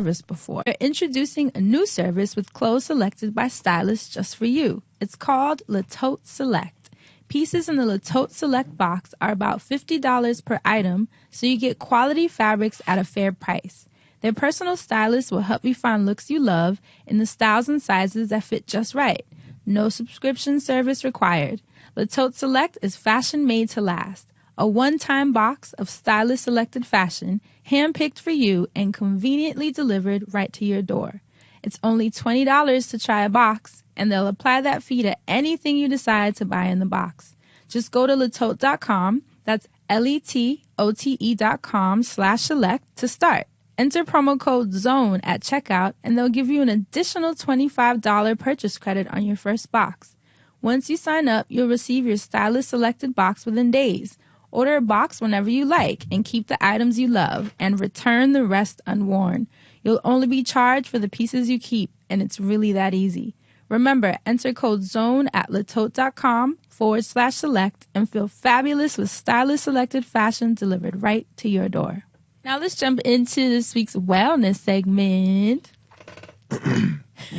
service before. We're introducing a new service with clothes selected by stylists just for you. It's called Le Tote Select. Pieces in the Le Tote Select box are about $50 per item, so you get quality fabrics at a fair price. Their personal stylist will help you find looks you love in the styles and sizes that fit just right. No subscription service required. Le Tote Select is fashion made to last. A one-time box of stylist-selected fashion, hand-picked for you and conveniently delivered right to your door. It's only $20 to try a box, and they'll apply that fee to anything you decide to buy in the box. Just go to letote.com, that's letote.com/select to start. Enter promo code ZONE at checkout, and they'll give you an additional $25 purchase credit on your first box. Once you sign up, you'll receive your stylist-selected box within days. Order a box whenever you like and keep the items you love and return the rest unworn. You'll only be charged for the pieces you keep, and it's really that easy. Remember, enter code ZONE at letote.com/select and feel fabulous with stylist-selected fashion delivered right to your door. Now let's jump into this week's wellness segment.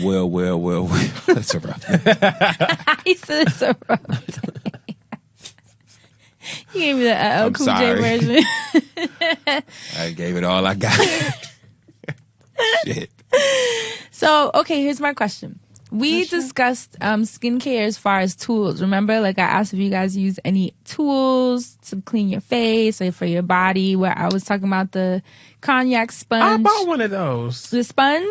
Well. That's a rough one. He said it's a rough day. He gave me the Cool J version. I gave it all I got. Shit. So, okay, here's my question. We discussed skincare as far as tools. Remember, like I asked if you guys use any tools to clean your face or for your body, where I was talking about the cognac sponge. I bought one of those. The sponge?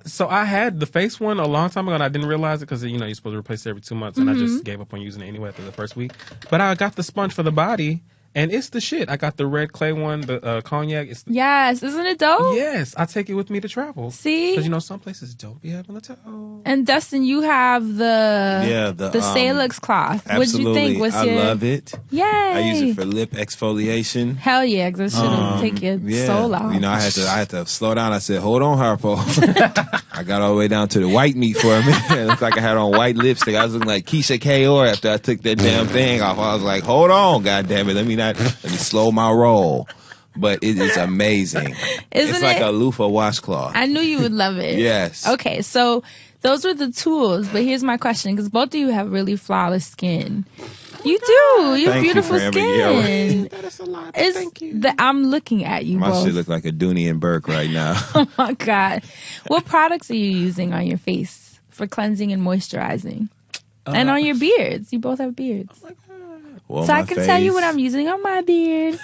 So I had the face one a long time ago, and I didn't realize it because, you're supposed to replace it every 2 months, and I just gave up on using it anyway after the first week. But I got the sponge for the body, and it's the shit. I got the red clay one, the cognac. Yes, isn't it dope? Yes, I take it with me to travel. See? Because, some places don't be having a towel. And Dustin, you have the Salix cloth. Absolutely. What'd you think? I love it. Yay! I use it for lip exfoliation. Hell yeah, because it shouldn't take your soul out. I had to slow down. I said, hold on, Harpo. I got all the way down to the white meat for a minute. It looked like I had on white lipstick. I was looking like Keisha Kaur after I took that damn thing off. I was like, hold on, goddammit. Let me slow my roll. But it is amazing. It's like a loofah washcloth. I knew you would love it. Yes. Okay, so those were the tools, but here's my question, because both of you have really flawless skin. You do. You have beautiful skin. That is a lot. Thank you. I'm looking at you My both. shit look like a Dooney and Burke right now. Oh, my God. What products are you using on your face for cleansing and moisturizing? And on your beards. You both have beards. Oh, my God. Well, so I can tell you what I'm using on my beard.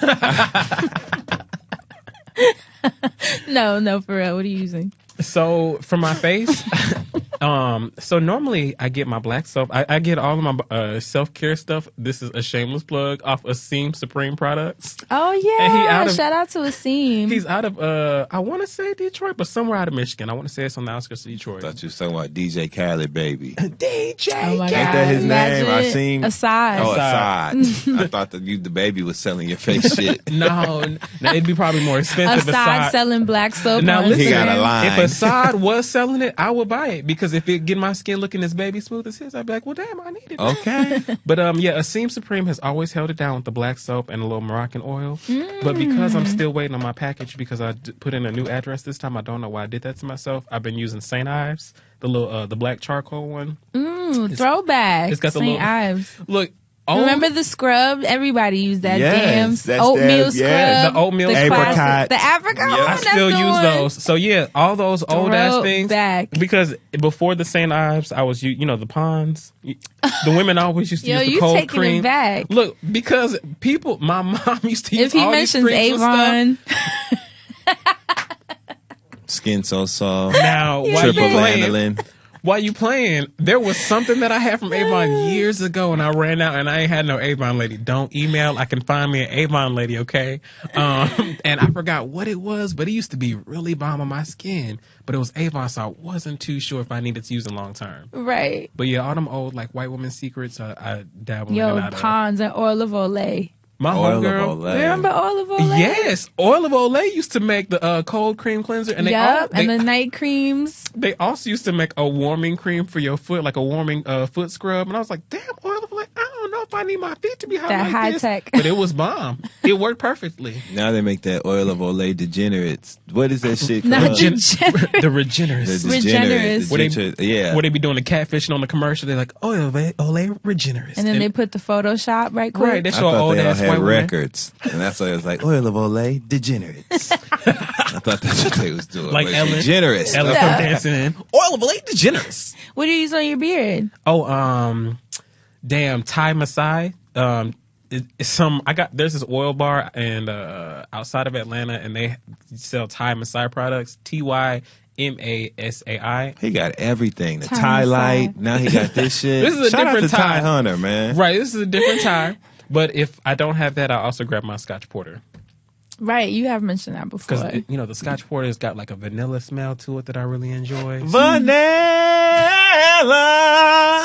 No, for real. What are you using? So for my face, so normally I get my black soap. I get all of my self-care stuff. This is a shameless plug off Assante Supreme products. Oh yeah, shout out to Assante. He's out of I want to say Detroit, but somewhere out of Michigan. I want to say it's on the outskirts of Detroit. I thought you were talking about DJ Khaled, baby. DJ. Oh my God. Ain't that his name? Assante. Assad. Oh, Assad. I thought that the baby was selling your face shit. No, it'd be probably more expensive. Assad selling black soap. Now listen, he got a line. If Assad was selling it, I would buy it, because if it get my skin looking as baby smooth as his, I'd be like, well, damn, I need it. Okay. But Assante Supreme has always held it down with the black soap and a little Moroccan oil. But because I'm still waiting on my package, because I put in a new address this time, I don't know why I did that to myself. I've been using St. Ives, the little the black charcoal one. Throwback. It's got the St. little Ives. Look. Remember the scrub? Everybody used that damn oatmeal scrub. The oatmeal apricot. The apricot. Yep. I still use those. So all those old ass things. Back. Because before the St. Ives, I was the Ponds. The women always used to use the cold cream. Taking it back. Look, because my mom used to use if he all these mentions creams Avon. and Skin so soft. Now, while you Triple playing, there was something that I had from Avon years ago, and I ran out, and I ain't had no Avon lady. Don't email. I can find me an Avon lady, okay? And I forgot what it was, but it used to be really bomb on my skin. But it was Avon, so I wasn't too sure if I needed to use it long term. Right. But all them old white woman secrets, I dabble in and out of. Ponds and Oil of Olay. My homegirl. Remember Oil of Olay? Yes, Oil of Olay used to make the cold cream cleanser, and and the night creams. They also used to make a warming cream for your foot, like a warming foot scrub. And I was like, damn, Oil of Olay, I don't know if if I need my feet to be hot That like high this. tech. But it was bomb. It worked perfectly. Now they make that oil of Olay degenerates. What is that shit Not called? degenerate. The Regenerous. The Regenerous. Where they be doing the catfishing on the commercial, they're like, Olay Regenerous. And then they put the Photoshop right quick. Right, they I show thought old they all ass had white woman. records, and that's why it was like oil of Olay degenerates. I thought that's what they was doing. Like Ellen. Degenerates. Ellen Yeah. from dancing in. Oil of Olay Degenerous. What do you use on your beard? Oh, damn, Thai Masai. There's this oil bar and outside of Atlanta, and they sell Thai Masai products. TYMASAI. He got everything. The Thai tie light. Masai. Now he got this shit. This is a Shout out different to Ty Thai. Hunter, man. Right, this is a different time. But if I don't have that, I'll also grab my Scotch Porter. Right, you have mentioned that before. Because, the Scotch Porter has got like a vanilla smell to it that I really enjoy. Vanilla.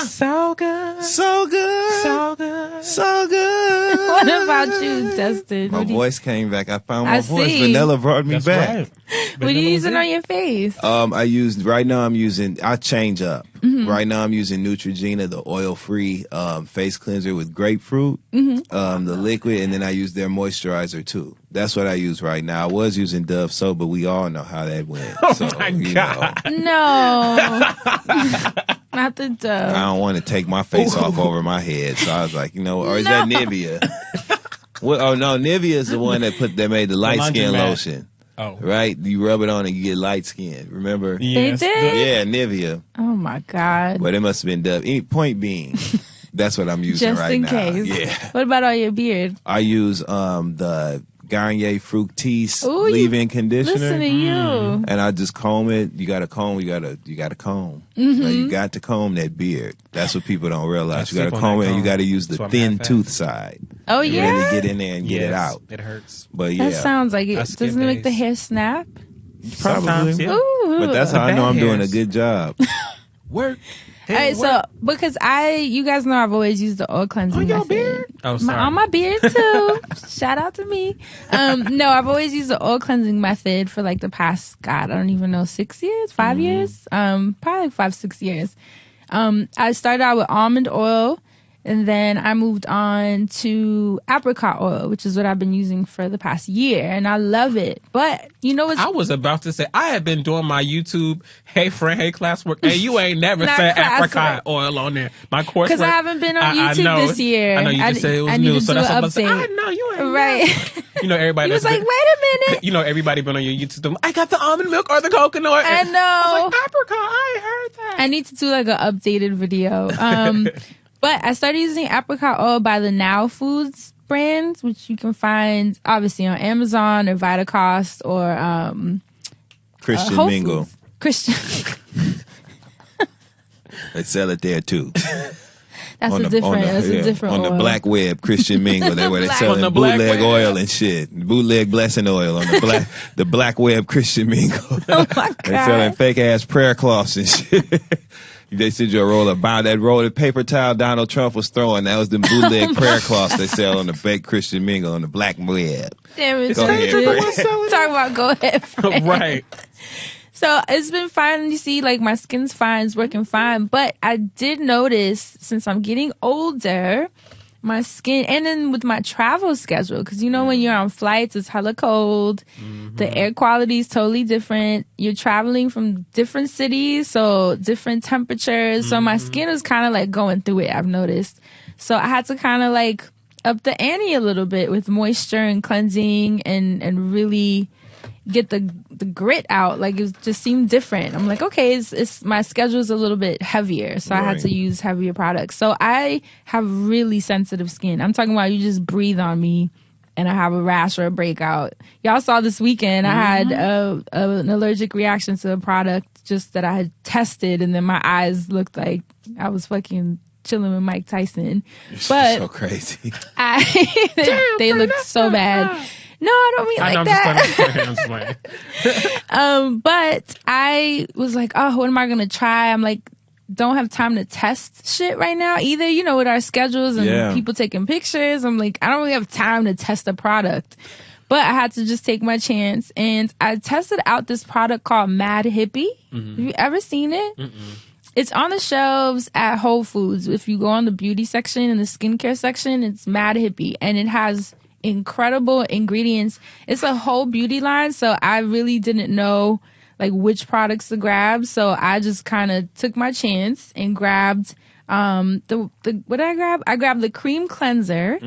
So good. So good. So good. So good. What about you, Dustin? My What do you- voice came back. I found I my voice. see. Vanilla brought me That's back. right. What are you using on your face? I change up. Mm-hmm. Right now I'm using Neutrogena, the oil-free face cleanser with grapefruit, the liquid, and then I use their moisturizer too. That's what I use right now. I was using Dove soap, but we all know how that went. Oh So, my you God. know, No. Not the I Dove. don't want to take my face off over my head. So I was like, or is that No. Nivea? Well, oh no, Nivea is the one that made the light skin laundromat. lotion. Oh. Right? You rub it on and you get light skin. Remember? Yes. They did? Yeah, Nivea. Oh my God. But it must have been Dove. Point being, that's what I'm using Just right in now. case. Yeah. What about on your beard? I use the Garnier Fructis Ooh, leave-in conditioner. Listen to you. And I just comb it. You got to comb. You got to comb. Mm-hmm. Like, you got to comb that beard. That's what people don't realize. You got to sleep on comb that it. And you comb. got to use That's the why I'm thin half-assed. tooth side. Oh And yeah. really get in there and get it out. It hurts. But yeah, That sounds like I it. skip Doesn't it make the days. hair snap? Sometimes, yeah. Ooh. but that's how I know I'm bad doing a hairs. good job. Work. All right, so because you guys know I've always used the oil cleansing On your method. beard? Oh, sorry. On my beard too. Shout out to me. No, I've always used the oil cleansing method for like the past, God, I don't even know, 6 years, 5 years, probably like 5-6 years. I started out with almond oil, and then I moved on to apricot oil, which is what I've been using for the past year, and I love it. But you know what's I was about to say, I have been doing my YouTube, hey friend, hey classwork, and you ain't never Not said classwork. apricot oil on there. My coursework. because I haven't been on I YouTube know. this year. I know you just said it was I need new, to so do that's an what I'm saying. I update. know you ain't Right. Everybody He was that's like, been, wait a minute. everybody been on your YouTube. Them, I got the almond milk or the coconut. I know. I was like, apricot, I ain't heard that. I need to do like an updated video. But I started using apricot oil by the Now Foods brand, which you can find obviously on Amazon or Vitacost or Christian Whole Mingle. Foods. Christian. They sell it there too. That's a different on oil. the black web, Christian Mingle. They where they Black- selling On the black bootleg web. oil and shit, bootleg blessing oil on the black web Christian Mingle. Oh my They selling God. fake ass prayer cloths and shit. They send you a roll of that roll of paper towel Donald Trump was throwing. That was the bootleg prayer cloths they sell on the fake Christian Mingle on the black web. Damn it. Go ahead, Fran. Talk about go ahead. Fran. Right. So it's been fine. You see, like my skin's fine, it's working fine. But I did notice since I'm getting older, my skin, and then with my travel schedule, because you know when you're on flights, it's hella cold. The air quality is totally different. You're traveling from different cities, so different temperatures. So my skin is kind of like going through it, I've noticed. So I had to kind of like up the ante a little bit with moisture and cleansing and really get the grit out. Like it just seemed different. I'm like, okay, it's my schedule's a little bit heavier, so I had Right. to use heavier products. So I have really sensitive skin. I'm talking about you just breathe on me and I have a rash or a breakout. Y'all saw this weekend I had an allergic reaction to a product just that I had tested, and then my eyes looked like I was fucking chilling with Mike Tyson. But So crazy. they looked so bad. No, I don't mean I know, like I'm just that. playing. But I was like, oh, what am I gonna try? I'm like, don't have time to test shit right now either. You know, with our schedules and Yeah. people taking pictures, I'm like, I don't really have time to test a product. But I had to just take my chance, and I tested out this product called Mad Hippie. Have you ever seen it? It's on the shelves at Whole Foods. If you go on the beauty section and the skincare section, it's mad hippie, and it has incredible ingredients. It's a whole beauty line, so I really didn't know like which products to grab. So I just kind of took my chance and grabbed the what did I grab? I grabbed the cream cleanser.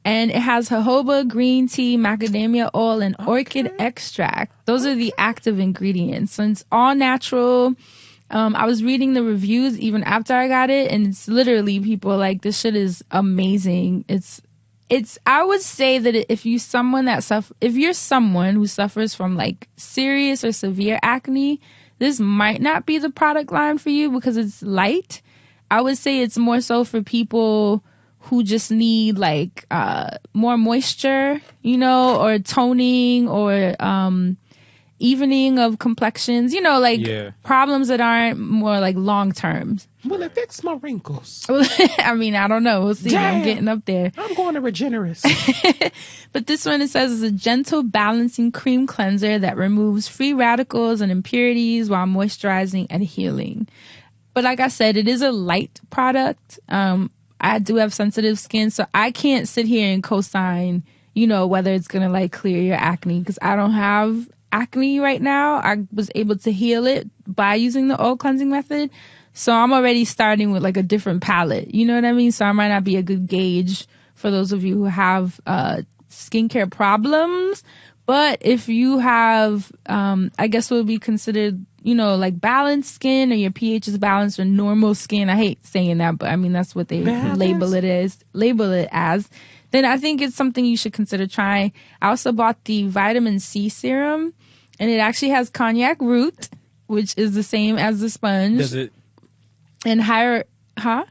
And it has jojoba, green tea, macadamia oil, and orchid extract. Those are the active ingredients. And it's all natural. I was reading the reviews even after I got it, and it's literally people like, this shit is amazing. I would say that if you're someone who suffers from like serious or severe acne, this might not be the product line for you because it's light. I would say it's more so for people who just need like more moisture, or toning or evening of complexions, problems that aren't more like long term. Will it fix my wrinkles? I mean, I don't know. We'll see. Damn, I'm getting up there. I'm going to Regenerist. But this one, it says, is a gentle balancing cream cleanser that removes free radicals and impurities while moisturizing and healing. But like I said, it is a light product. I do have sensitive skin, so I can't sit here and co-sign, whether it's going to like clear your acne, because I don't have acne right now. I was able to heal it by using the oil cleansing method. So I'm already starting with like a different palette. You know what I mean? So I might not be a good gauge for those of you who have skincare problems. But if you have, I guess what would be considered, like balanced skin, or your pH is balanced, or normal skin. I hate saying that, but I mean, that's what they label it as. Then I think it's something you should consider trying. I also bought the vitamin C serum, and it actually has cognac root, which is the same as the sponge. Does it? And higher, I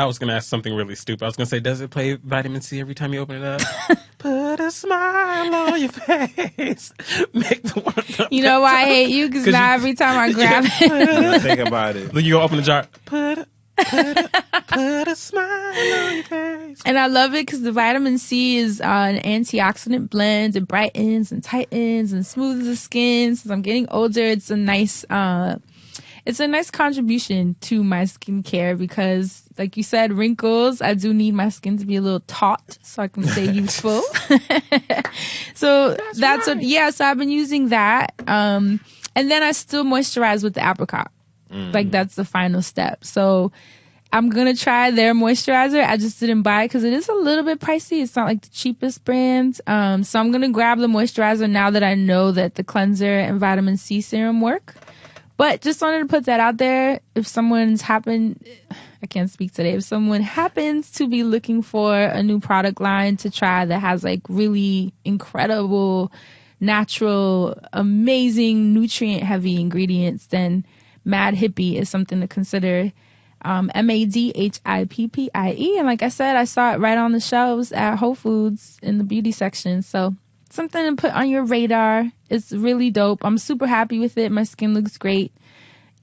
was going to ask something really stupid. I was going to say, does it play vitamin C every time you open it up? Put a smile on your face. Make the world. You know why I hate you? Because now every time I grab it. Think about it. Look, you go open the jar. Put a smile on your face. And I love it because the vitamin C is an antioxidant blend. It brightens and tightens and smooths the skin. Since I'm getting older, it's a nice contribution to my skincare because, like you said, wrinkles, I do need my skin to be a little taut so I can stay youthful. So that's right. So I've been using that. And then I still moisturize with the apricot. Like that's the final step. So I'm going to try their moisturizer. I just didn't buy it because it is a little bit pricey. It's not like the cheapest brand. So I'm going to grab the moisturizer now that I know that the cleanser and vitamin C serum work. But just wanted to put that out there. If someone happens to be looking for a new product line to try that has like really incredible, natural, amazing, nutrient heavy ingredients, then Mad Hippie is something to consider. MADHIPPIE. And like I said, I saw it right on the shelves at Whole Foods in the beauty section. So something to put on your radar. It's really dope. I'm super happy with it. My skin looks great.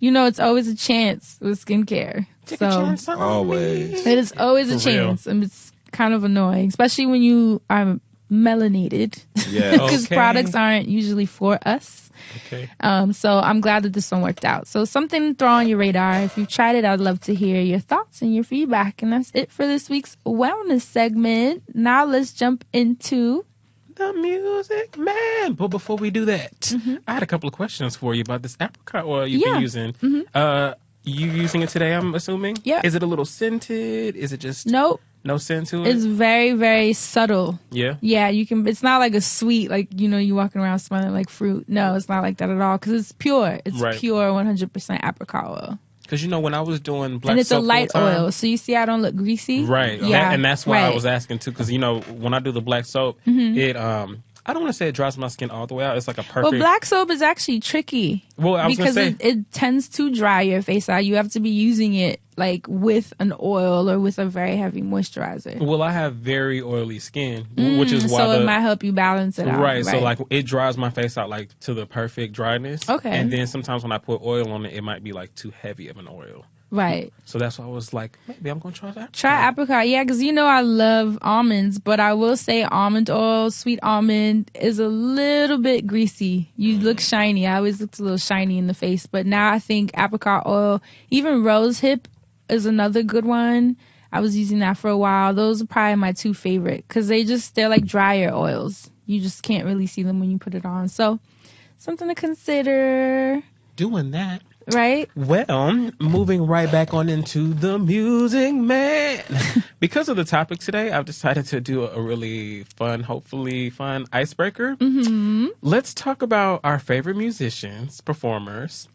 It's always a chance with skincare. Take a chance on always. me. It is always a chance. And it's kind of annoying, especially when you are melanated. Yeah. Because products aren't usually for us. Okay. So I'm glad that this one worked out. So something to throw on your radar. If you've tried it, I'd love to hear your thoughts and your feedback. And that's it for this week's wellness segment. Now let's jump into the music man. But before we do that, I had a couple of questions for you about this apricot oil you've been using. You using it today, I'm assuming? Yeah. Is it a little scented? Is it just Nope. No scent to it? It's very, very subtle. Yeah? Yeah, it's not like a sweet, like, you walking around smelling like fruit. No, it's not like that at all because it's pure. It's pure 100% apricot oil. Because, when I was doing black soap, and it's a light oil, so you see I don't look greasy. Right. Yeah. And that's why I was asking, too, because, when I do the black soap, it, I don't want to say it dries my skin all the way out. It's like a perfect... Well, black soap is actually tricky. Well, I was going to say... Because it tends to dry your face out. You have to be using it, like, with an oil or with a very heavy moisturizer. Well, I have very oily skin, which is why... So it might help you balance it out. Right. So, like, it dries my face out, like, to the perfect dryness. Okay. And then sometimes when I put oil on it, it might be, like, too heavy of an oil. Right. So that's why I was like, maybe I'm going to try that. Try apricot, yeah, because I love almonds, but I will say almond oil, sweet almond, is a little bit greasy. You look shiny. I always looked a little shiny in the face, but now I think apricot oil, even rose hip is another good one. I was using that for a while. Those are probably my two favorite because they're like drier oils. You just can't really see them when you put it on. So something to consider. Doing that. Right? Well, moving right back on into the music, man. Because of the topic today, I've decided to do a really fun, hopefully fun icebreaker. Mm-hmm. Let's talk about our favorite musicians, performers,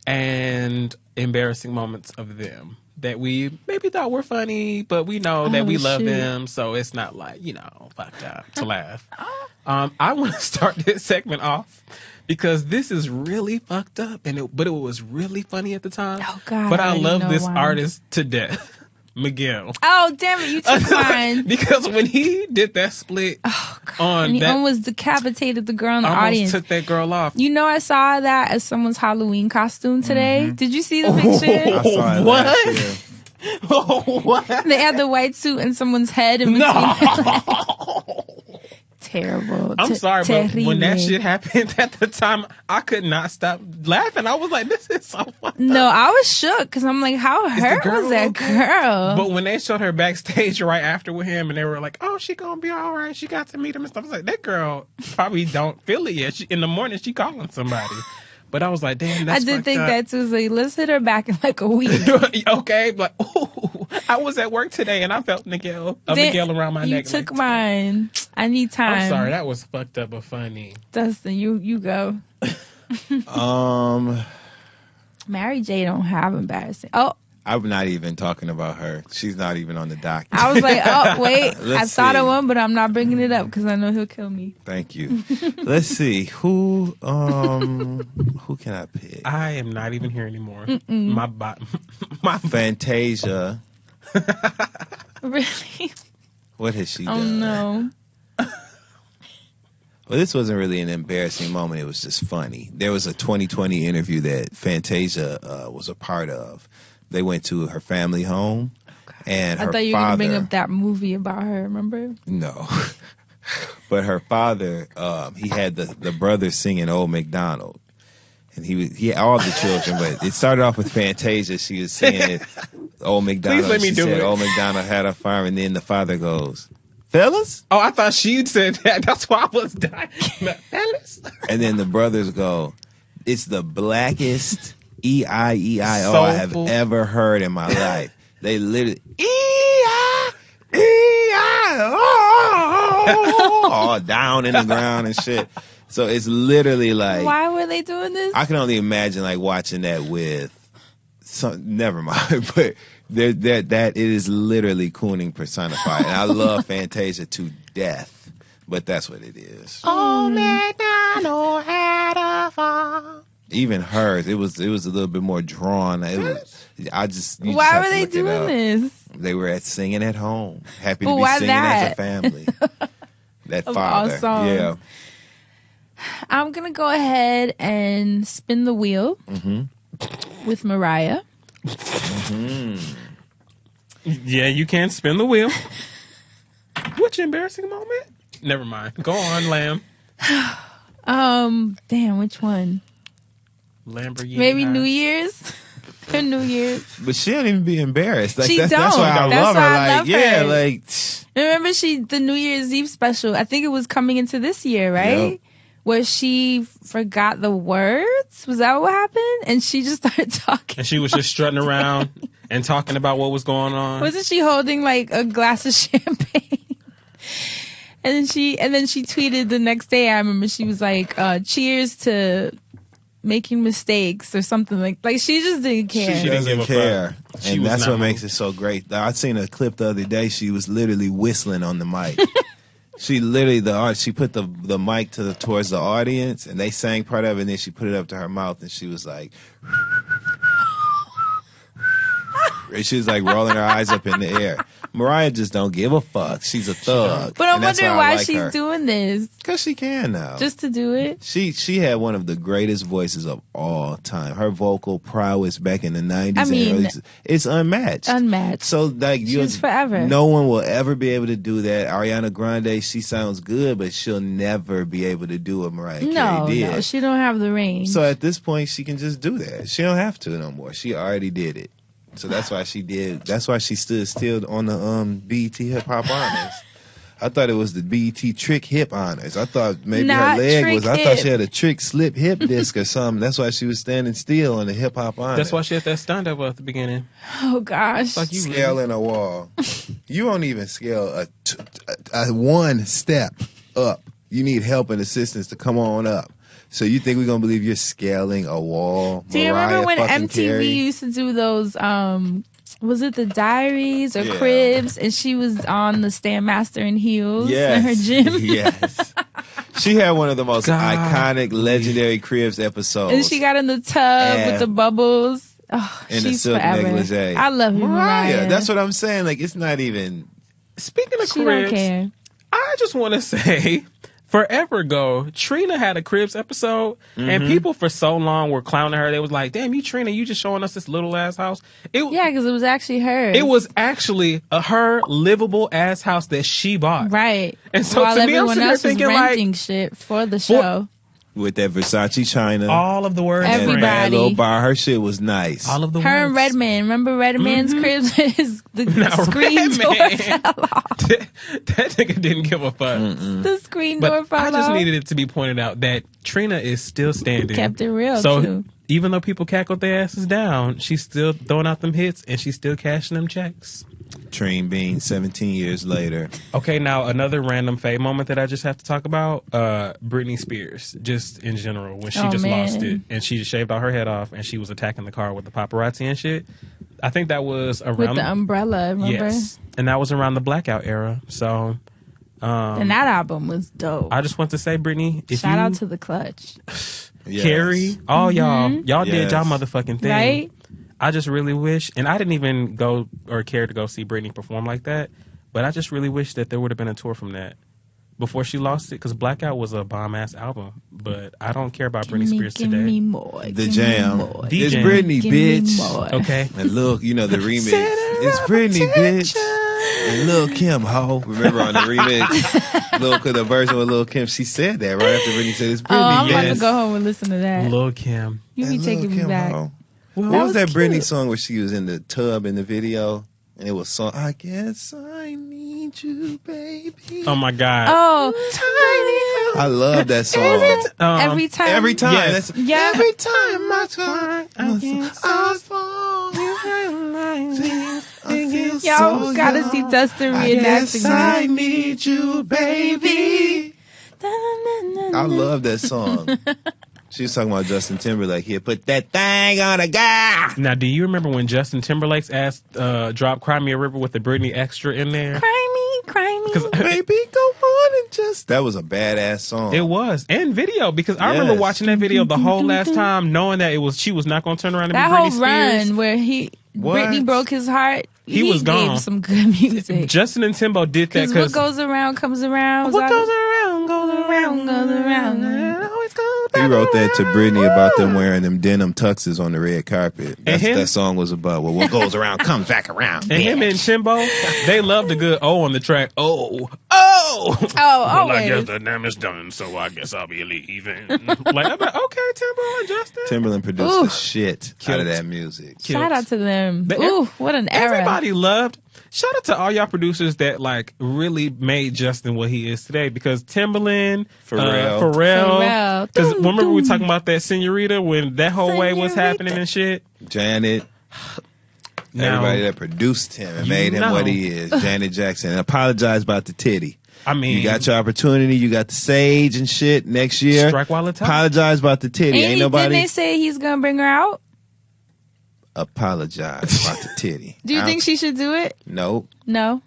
and embarrassing moments of them that we maybe thought were funny, but we know that we love them, so it's not like, fucked up to laugh. I want to start this segment off because this is really fucked up, but it was really funny at the time. Oh, God. But I love this artist to death. Miguel. Oh, damn it, you took mine. Because when he did that split and he almost decapitated the girl in the audience. Took that girl off. I saw that as someone's Halloween costume today. Mm-hmm. Did you see the picture? I saw it what? last year. What? They had the white suit and someone's head in between. Terrible. I'm sorry, but when that shit happened at the time, I could not stop laughing. I was like, this is so fucked No, up. I was shook because I'm like, how hurt was that girl? But when they showed her backstage right after with him and they were like, oh, she gonna be all right. She got to meet him and stuff. I was like, that girl probably don't feel it yet. In the morning, she calling somebody. But I was like, damn, that's I did think up. that too. So let's hit her back in like a week. Okay, but I was at work today and I felt Miguel around my neck. You took mine. I need time. I'm sorry, that was fucked up but funny. Dustin, you go. Mary J don't have embarrassing. Oh, I'm not even talking about her. She's not even on the docket. I was like, oh wait, I thought see. of one, but I'm not bringing it up because I know he'll kill me. Thank you. Let's see who can I pick? I am not even here anymore. My Fantasia. Really? What has she Oh done? no. Well, this wasn't really an embarrassing moment. It was just funny. There was a 2020 interview that Fantasia was a part of. They went to her family home, and her I thought you were going to bring up that movie about her, remember? No. But her father, he had the brothers singing Old MacDonald. And he had all the children, but it started off with Fantasia. She was singing Old MacDonald. Please let me do it. Old MacDonald had a farm, and then the father goes, fellas? Oh, I thought she said that. That's why I was dying. Fellas? And then the brothers go, it's the blackest E-I-E-I-O I have ever heard in my life. They literally, E-I-E-I-O, all down in the ground and shit. So it's literally like. Why were they doing this? I can only imagine like watching that with some. Never mind, but that it is literally cooning personified, and I love Fantasia to death. But that's what it is. Oh, MacDonald had a farm. Even hers, it was a little bit more drawn. It was. Why were they doing this? They were singing at home, happy to be why singing that? as a family. That Of father, all songs. yeah. I'm going to go ahead and spin the wheel with Mariah. Yeah, you can spin the wheel. Which embarrassing moment? Never mind. Go on, Lamb. Damn, which one? Lamborghini. Maybe New Year's. Her New Year's. But she don't even be embarrassed. Like, She that's don't. why I That's love her. why I Like, love yeah, her. like. Remember the New Year's Eve special? I think it was coming into this year, right? Yep. Where she forgot the words. Was that what happened? And she just started talking. And she was just strutting around and talking about what was going on. Wasn't she holding like a glass of champagne? And then she tweeted the next day. I remember she was like, "Cheers to making mistakes" or something like she just didn't care. She doesn't care. She And was that's not what makes moved. it so great. I seen a clip the other day. She was literally whistling on the mic. She literally, she put the mic towards the audience, and they sang part of it, and then she put it up to her mouth, and she was like, She was like rolling her eyes up in the air. Mariah just don't give a fuck. She's a thug. But I'm and that's wondering why I why like she's her. doing this. Because she can now. Just to do it? She had one of the greatest voices of all time. Her vocal prowess back in the 90s. I mean, and early, it's unmatched. So like she's forever. No one will ever be able to do that. Ariana Grande, she sounds good, but she'll never be able to do what Mariah Carey did. No, she don't have the range. So at this point, she can just do that. She don't have to no more. She already did it. So that's why she did. That's why she stood still on the BET Hip Hop Honors. I thought it was the BET Trick Hip Honors. I thought maybe Not her leg trick was. I hip. thought she had a trick slip hip disc or something. That's why she was standing still on the Hip Hop Honors. That's why she had that stand up at the beginning. Oh gosh. Like you Scaling a wall. You won't even scale a one step up. You need help and assistance to come on up. So you think we're gonna believe you're scaling a wall? Do you remember when fucking MTV Carey? used to do those? Was it the Diaries or Yeah. Cribs? And she was on the Stairmaster in heels Yes. in her gym. Yes. She had one of the most God. iconic, legendary Cribs episodes. And she got in the tub And- with the bubbles. Oh, in the she's silk forever. negligee. I love you, Mariah. That's what I'm saying. Like, it's not even. Speaking of She Cribs, don't care. I just want to say, forever ago, Trina had a Cribs episode, and people for so long were clowning her. They was like, "Damn, you Trina, you just showing us this little ass house." Yeah, because it was actually her. It was actually her livable ass house that she bought. right. And so While to me, I'm everyone sitting there else was thinking, like, renting shit for the show. With that Versace China. all of the words. and Everybody. that little bar. Her shit was nice. All of the Her words. and Redman. Remember Redman's cribs? The Now, screen door Redman. fell off. That nigga didn't give a fuck. The screen door But fell I just off. needed it to be pointed out that Trina is still standing. Kept it real, So too. even though people cackled their asses down, she's still throwing out them hits and she's still cashing them checks. Train Bean, 17 years later. Okay, now another random fade moment that I just have to talk about. Britney Spears, just in general, when she Oh, just man. lost it and she just shaved all her head off and she was attacking the car with the paparazzi and shit. I think that was around With the umbrella, remember? yes, and that was around the blackout era. So And that album was dope. I just want to say, Brittany, if Shout you, out to the Clutch. Yes. Carrie, all y'all did Yes. y'all motherfucking thing. Right? I just really wish, and I didn't even go or care to go see Britney perform like that, but I just really wish that there would have been a tour from that before she lost it, because Blackout was a bomb ass album. But I don't care about Britney Spears give today. me more. The give Jam. Me more. It's DJ. Britney, Give me bitch. more. Okay, And look, you know the remix. Set It's Britney, bitch. And Lil Kim, ho. Remember on the remix, the version with Lil Kim, she said that right after Britney said it's Oh, I'm Britney, about Yes. to go home and listen to that. Lil Kim. You be And taking Lil' me Kim, back. ho. Well, What was that was Britney cute. song where she was in the tub in the video? And it was song, I guess I need you, baby. Oh my God. Oh, I love that song. every time. Every time. Yes. That's, Yeah. Every time I try, I feel Y'all gotta see Dustin I guess reenacting I that. need you, baby. I love that song. She was talking about Justin Timberlake here. Put that thing on a guy. Now, do you remember when Justin Timberlake's ass dropped "Cry Me a River" with the Britney extra in there? Cry me. 'Cause Baby, go on and just. That was a badass song. It was, and video, because I remember Yes. watching that video the whole last time, knowing that she was not going to turn around and That be whole Britney Spears. run where What? Britney broke his heart. He was gone. Gave some good music. Justin and Timbo did that Because what because goes around comes around. what Was goes I- around goes around goes around. and it always goes He back wrote that to around. Brittany about them wearing them denim tuxes on the red carpet. That's him? that song was about. Well, what goes around comes back around. And him and Timbo, they loved a good O on the track. Oh. Oh, Well, I guess always. the damage done, so I guess I'll be leaving. Like, I'm like, okay, Timbo and Justin. Timberland produced Ooh. the shit out Killed. of that music. Shout out to them. But Ooh, what an era. Everybody loved. Shout out to all y'all producers that like really made Justin what he is today, because Timberland, Pharrell. Pharrell. Because Doom, remember we doom. talking about that Senorita when that whole wave was happening and shit. Janet. Now, Everybody that produced him and You made him know. what he is. Janet Jackson. And apologize about the titty. I mean, You got your opportunity. You got the sage and shit next year. strike while it's hot. Apologize about the titty. And Ain't nobody. didn't they say he's gonna bring her out? apologize about the titty. Do you think she should do it? Nope. No.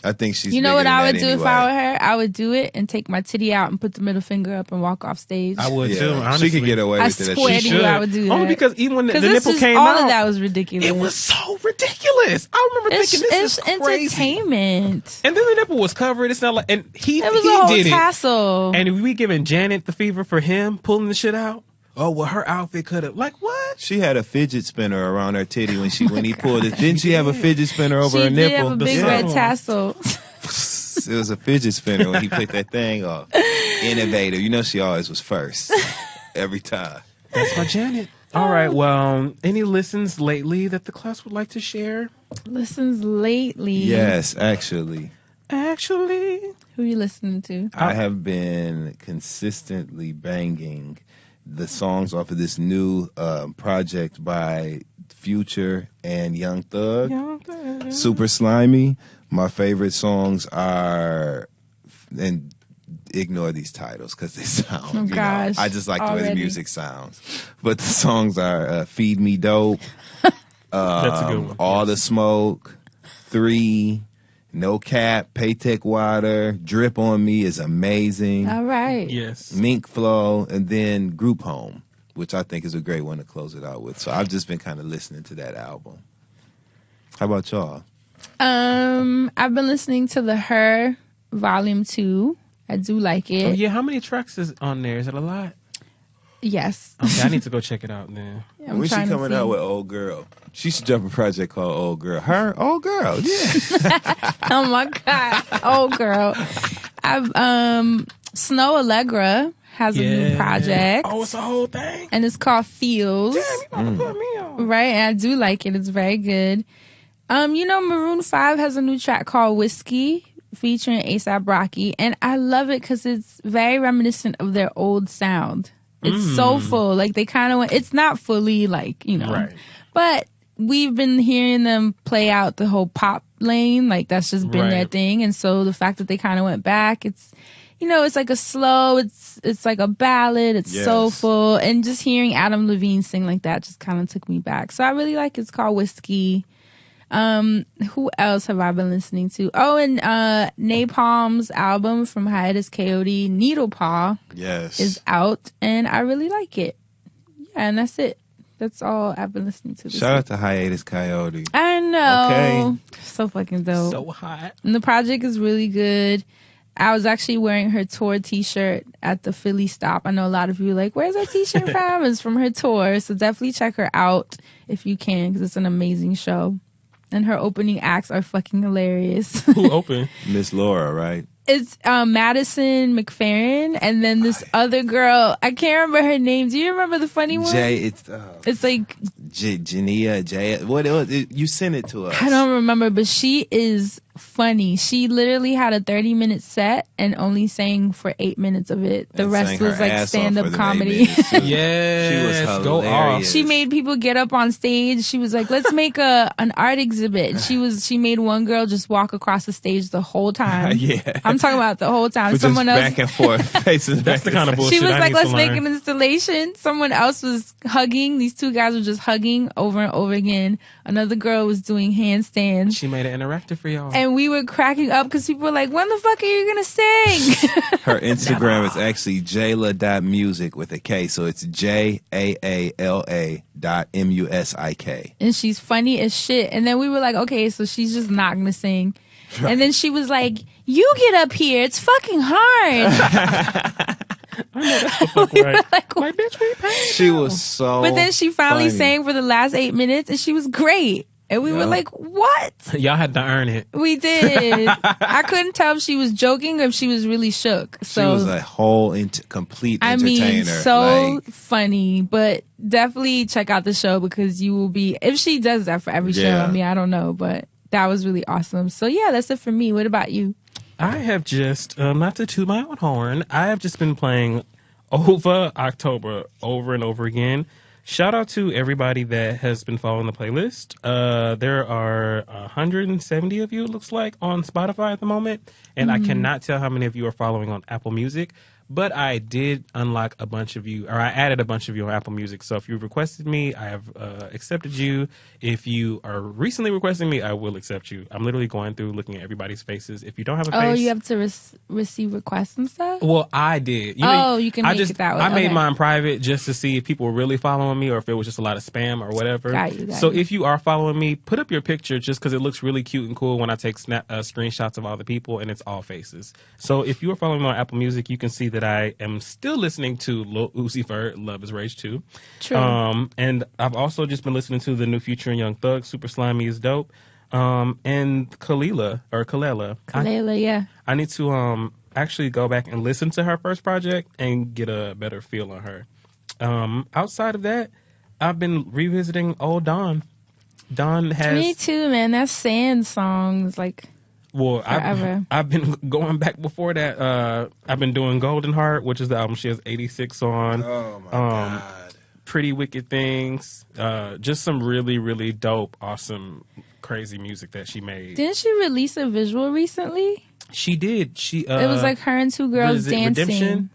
I think she's. You know what I would do anyway. if I were her? I would do it and take my titty out and put the middle finger up and walk off stage. I would too. Honestly, she could get away I with it. swear to you, I would do that. Only because even when the this nipple is, came all out, of that was ridiculous. it was so ridiculous. I remember thinking this is crazy. Entertainment. And then the nipple was covered. It's not like, and It was he a whole did tassel. it. And we giving Janet the fever for him pulling the shit out. Oh well, her outfit could have like what? She had a fidget spinner around her titty when he pulled it. Didn't she have a fidget spinner over her She nipple? did have a big Yeah. red tassel. It was a fidget spinner when he put that thing off. Innovative. You know she always was first. Every time. That's my Janet. All right. Well, any listens lately that the class would like to share? Listens lately. Yes, actually. Who you listening to? I have been consistently banging the songs off of this new project by Future and Young Thug. Super Slimy. My favorite songs are, and ignore these titles because they sound, Oh, gosh. I just like the way the Already. music sounds. But the songs are Feed Me Dope, That's a good one. All the Smoke, 3, No Cap, Paytech Water, Drip on Me is amazing. All right. Yes. Mink Flow, and then Group Home, which I think is a great one to close it out with. So I've just been kind of listening to that album. How about y'all? I've been listening to the Her Volume 2. I do like it. Oh yeah. How many tracks is on there? Is it a lot? Yes. Okay, I need to go check it out then. I'm When's she trying to coming see. out with Old Girl? She should jump a project called Old Girl. Her? Old Girl, yeah. Oh my God. Oh girl. I've Snow Allegra has a new project. Oh, it's a whole thing. And it's called Feels. Damn, you about to put me on. Right, and I do like it. It's very good. Maroon 5 has a new track called Whiskey featuring A$AP Rocky, and I love it because it's very reminiscent of their old sound. It's so full. Like they kind of went, it's not fully like, Right. but we've been hearing them play out the whole pop lane. Like that's just been their Right. thing. And so the fact that they kind of went back, it's like a slow, it's like a ballad. It's Yes. soulful. And just hearing Adam Levine sing like that just kind of took me back. So I really like it. It's called Whiskey. Who else have I been listening to? Oh, and Napalm's album from Hiatus Coyote, Needle Paw, Yes. is out, and I really like it. Yeah, and that's it. That's all I've been listening to this Shout out week. to Hiatus Coyote. I know. Okay. So fucking dope. So hot. And the project is really good. I was actually wearing her tour t-shirt at the Philly stop. I know a lot of you are like, where's that t-shirt from? It's from her tour. So definitely check her out if you can, because it's an amazing show. And her opening acts are fucking hilarious. Who opened? Miss Laura, right? It's Madison McFerrin, and then this other girl. I can't remember her name. Do you remember the funny one? It's like Jania, Jay. What it was? You sent it to us. I don't remember, but she is funny. She literally had a 30-minute set and only sang for 8 minutes of it. The And rest sang her was like ass off stand-up for the 8 comedy. minutes, too. Yes. She was Go hilarious. off. She made people get up on stage. She was like, let's make an art exhibit. And she made one girl just walk across the stage the whole time. Yeah. I'm talking about the whole time. But Someone just else, back and forth, faces That's the kind of bullshit she was I like, need let's to make learn. an installation. Someone else was hugging. These two guys were just hugging over and over again. Another girl was doing handstands. She made it interactive for y'all. And we were cracking up because people were like, when the fuck are you going to sing? Her Instagram is actually jayla.music with a K, so it's JAALA.MUSIK. And she's funny as shit. And then we were like, okay, so she's just not going to sing. And then she was like, you get up here. It's fucking hard. I know that's the fuck We were right. like, Like, bitch, we paid. She was so but then she finally funny. sang for the last 8 minutes and she was great. And we were Yeah. like, what? Y'all had to earn it. We did. I couldn't tell if she was joking or if she was really shook. She So was a whole complete I entertainer. mean, so Like, funny, but definitely check out the show because you will be, if she does that for every show, Yeah. I mean, I don't know, but that was really awesome. So yeah, that's it for me. What about you? I have just, not to toot my own horn, I have just been playing Over October over and over again. Shout out to everybody that has been following the playlist. There are 170 of you, it looks like, on Spotify at the moment. And I cannot tell how many of you are following on Apple Music. But I did unlock a bunch of you, or I added a bunch of you on Apple Music. So if you requested me, I have accepted you. If you are recently requesting me, I will accept you. I'm literally going through looking at everybody's faces. If you don't have a face... Oh, you have to receive requests and stuff? Well, I did. You can make it that way. I made mine private just to see if people were really following me or if it was just a lot of spam or whatever. Got you. If you are following me, put up your picture just because it looks really cute and cool when I take screenshots of all the people and it's all faces. So if you are following me on Apple Music, you can see that I am still listening to Lil Uzi Vert, Love is Rage 2. True. And I've also just been listening to the new Future and Young Thug, Super Slimy is dope. And Kalela. Yeah. I need to actually go back and listen to her first project and get a better feel on her. Outside of that, I've been revisiting old Dawn. Dawn has... Me too, man. That's Sand songs, like... Well, I've been going back before that. I've been doing Golden Heart, which is the album she has 86 on. Oh, my God. Pretty Wicked Things. Just some really, really dope, awesome, crazy music that she made. Didn't she release a visual recently? She did. It was like her and two girls dancing.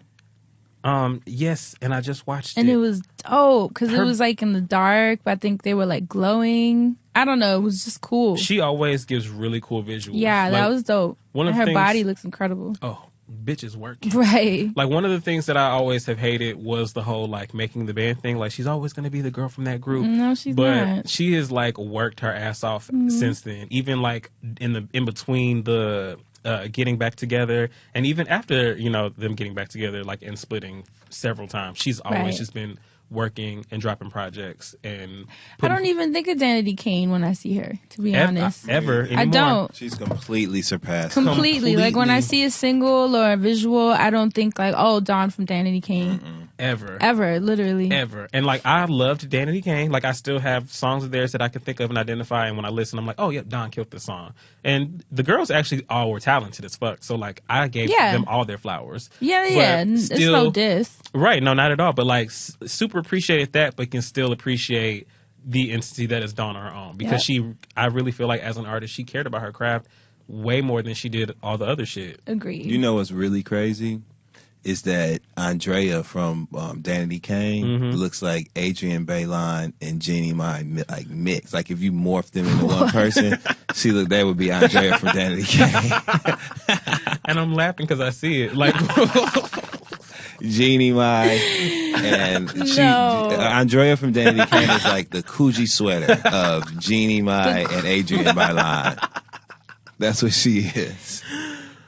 Redemption? Yes, and I just watched it. And it was dope because it was like in the dark, but I think they were like glowing. I don't know. It was just cool. She always gives really cool visuals. Yeah, that was dope. Her body looks incredible. Oh, bitch is working. Right. Like, one of the things that I always have hated was the whole, like, making the band thing. Like, she's always going to be the girl from that group. No, she's not. But she has, like, worked her ass off since then. Even, like, in between the... getting back together, and even after them getting back together, like, and splitting several times, she's always just been working and dropping projects. And I don't even think of Danity Kane when I see her, to be honest. Ever anymore. I don't. She's completely surpassed. Completely. Like, when I see a single or a visual, I don't think like, oh, Dawn from Danity Kane. Ever, literally. Ever. And, like, I loved Danity Kane. Like, I still have songs of theirs that I can think of and identify, and when I listen, I'm like, oh, yep, Dawn killed this song. And the girls actually all were talented as fuck, so, like, I gave them all their flowers. Yeah. It's no diss. Right, no, not at all. But, like, super appreciated that, but can still appreciate the entity that is Dawn on her own. Because I really feel like, as an artist, she cared about her craft way more than she did all the other shit. Agreed. You know what's really crazy? Is that Andrea from Danity Kane looks like Adrienne Bailon and Jeannie Mai like mixed. Like, if you morph them into one person, that would be Andrea from Danity Kane. And I'm laughing because I see it. Like, Jeannie Mai and Andrea from Danity Kane is like the Coogee sweater of Jeannie Mai and Adrienne Bailon. That's what she is.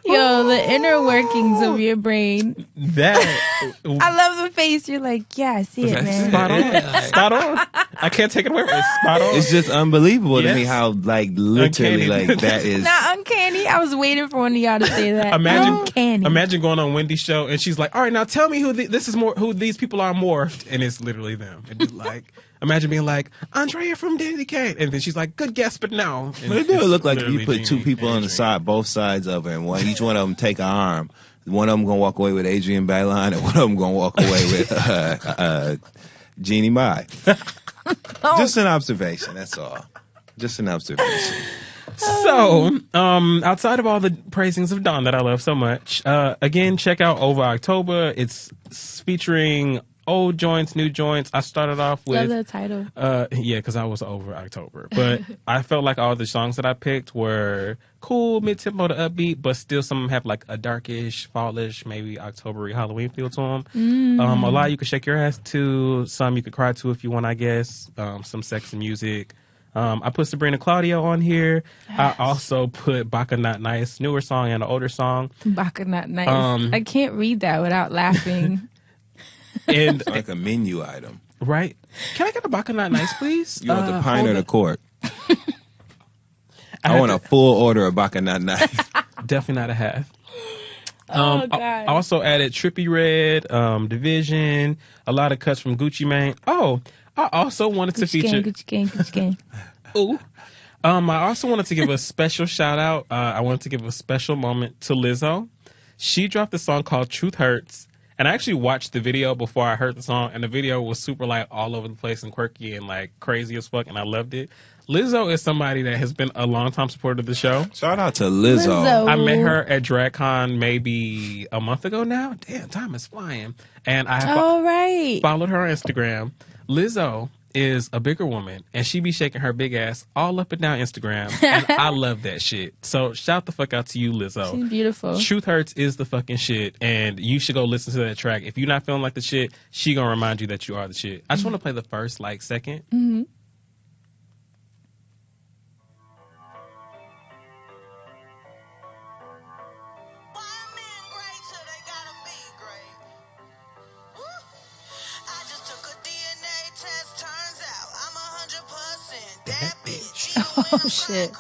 Yo, the inner workings of your brain. I love the face. You're like, yeah, I see it, man. Spot on. Spot on. I can't take it away. It's spot on. It's just unbelievable to me how, like, literally, uncanny. Like, that is. Not uncanny. I was waiting for one of y'all to say that. Imagine going on Wendy's show and she's like, all right, now tell me who these people are morphed. And it's literally them. And just like, imagine being like, Andrea from Danity Kane. And then she's like, good guess, but no. But it do look like if you put two people on the side, both sides of her, and each one of them take an arm. One of them gonna walk away with Adrienne Bailon, and one of them gonna walk away with Jeannie Mai. Just an observation, that's all. Just an observation. So, outside of all the praisings of Dawn that I love so much, again, check out Over October. It's featuring old joints, new joints. I started off with... Love the title. Yeah, because I was over October. But I felt like all the songs that I picked were cool, mid-tempo to upbeat, but still some of them have like a darkish, fallish, maybe October-y Halloween feel to them. A lot you could shake your ass to. Some you could cry to if you want, I guess. Some sexy music. I put Sabrina Claudio on here. Yes. I also put Baka Not Nice, newer song and an older song. Baka Not Nice. I can't read that without laughing. And it's like a menu item. Right. Can I get a Baka Not Nice, please? You want the pint or the quart? I want a full order of Baka Not Nice. Definitely not a half. God. I also added Trippie Redd, Division, a lot of cuts from Gucci Mane. Oh, I also wanted to feature... Gucci Gang. Ooh. I also wanted to give a special shout out. I wanted to give a special moment to Lizzo. She dropped a song called Truth Hurts. And And I actually watched the video before I heard the song, and the video was super like all over the place and quirky and like crazy as fuck, and I loved it. Lizzo is somebody that has been a long time supporter of the show. Shout out to Lizzo. I met her at DragCon maybe a month ago now. Damn, time is flying. And I have followed her on Instagram. Lizzo is a bigger woman, and she be shaking her big ass all up and down Instagram, and I love that shit. So shout the fuck out to you, Lizzo. She's beautiful. Truth Hurts is the fucking shit, and you should go listen to that track. If you're not feeling like the shit, she gonna remind you that you are the shit. I just want to play the first like second. Mm-hmm. Oh shit!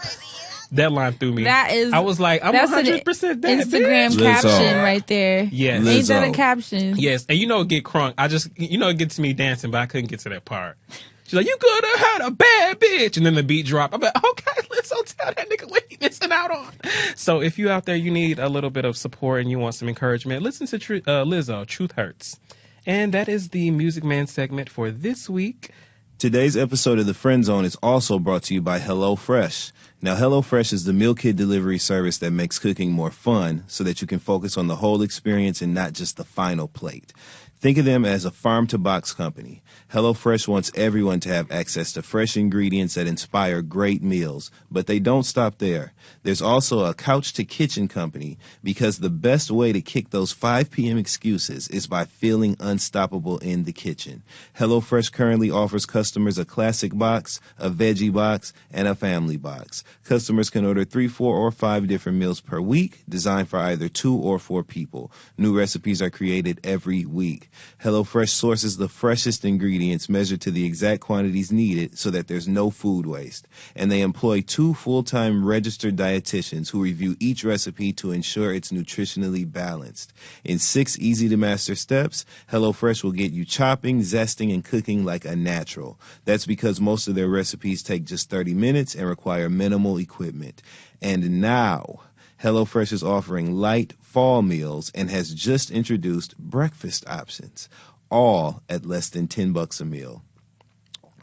That line threw me. That is. I was like, I'm 100% that Instagram bitch. caption right there. Yes. Ain't that a caption? Yes, and it get crunk. It gets me dancing, but I couldn't get to that part. She's like, you could have had a bad bitch, and then the beat dropped. I'm like, okay, let's tell that nigga what he missing out on. So if you out there, you need a little bit of support and you want some encouragement, listen to Lizzo. Truth Hurts, and that is the Music Man segment for this week. Today's episode of The Friend Zone is also brought to you by HelloFresh. Now, HelloFresh is the meal kit delivery service that makes cooking more fun so that you can focus on the whole experience and not just the final plate. Think of them as a farm-to-box company. HelloFresh wants everyone to have access to fresh ingredients that inspire great meals, but they don't stop there. There's also a couch-to-kitchen company because the best way to kick those 5 p.m. excuses is by feeling unstoppable in the kitchen. HelloFresh currently offers customers a classic box, a veggie box, and a family box. Customers can order 3, 4, or 5 different meals per week, designed for either 2 or 4 people. New recipes are created every week. HelloFresh sources the freshest ingredients measured to the exact quantities needed so that there's no food waste. And they employ 2 full-time registered dietitians who review each recipe to ensure it's nutritionally balanced. In 6 easy-to-master steps, HelloFresh will get you chopping, zesting, and cooking like a natural. That's because most of their recipes take just 30 minutes and require minimal equipment. And now, HelloFresh is offering light fall meals and has just introduced breakfast options, all at less than $10 a meal.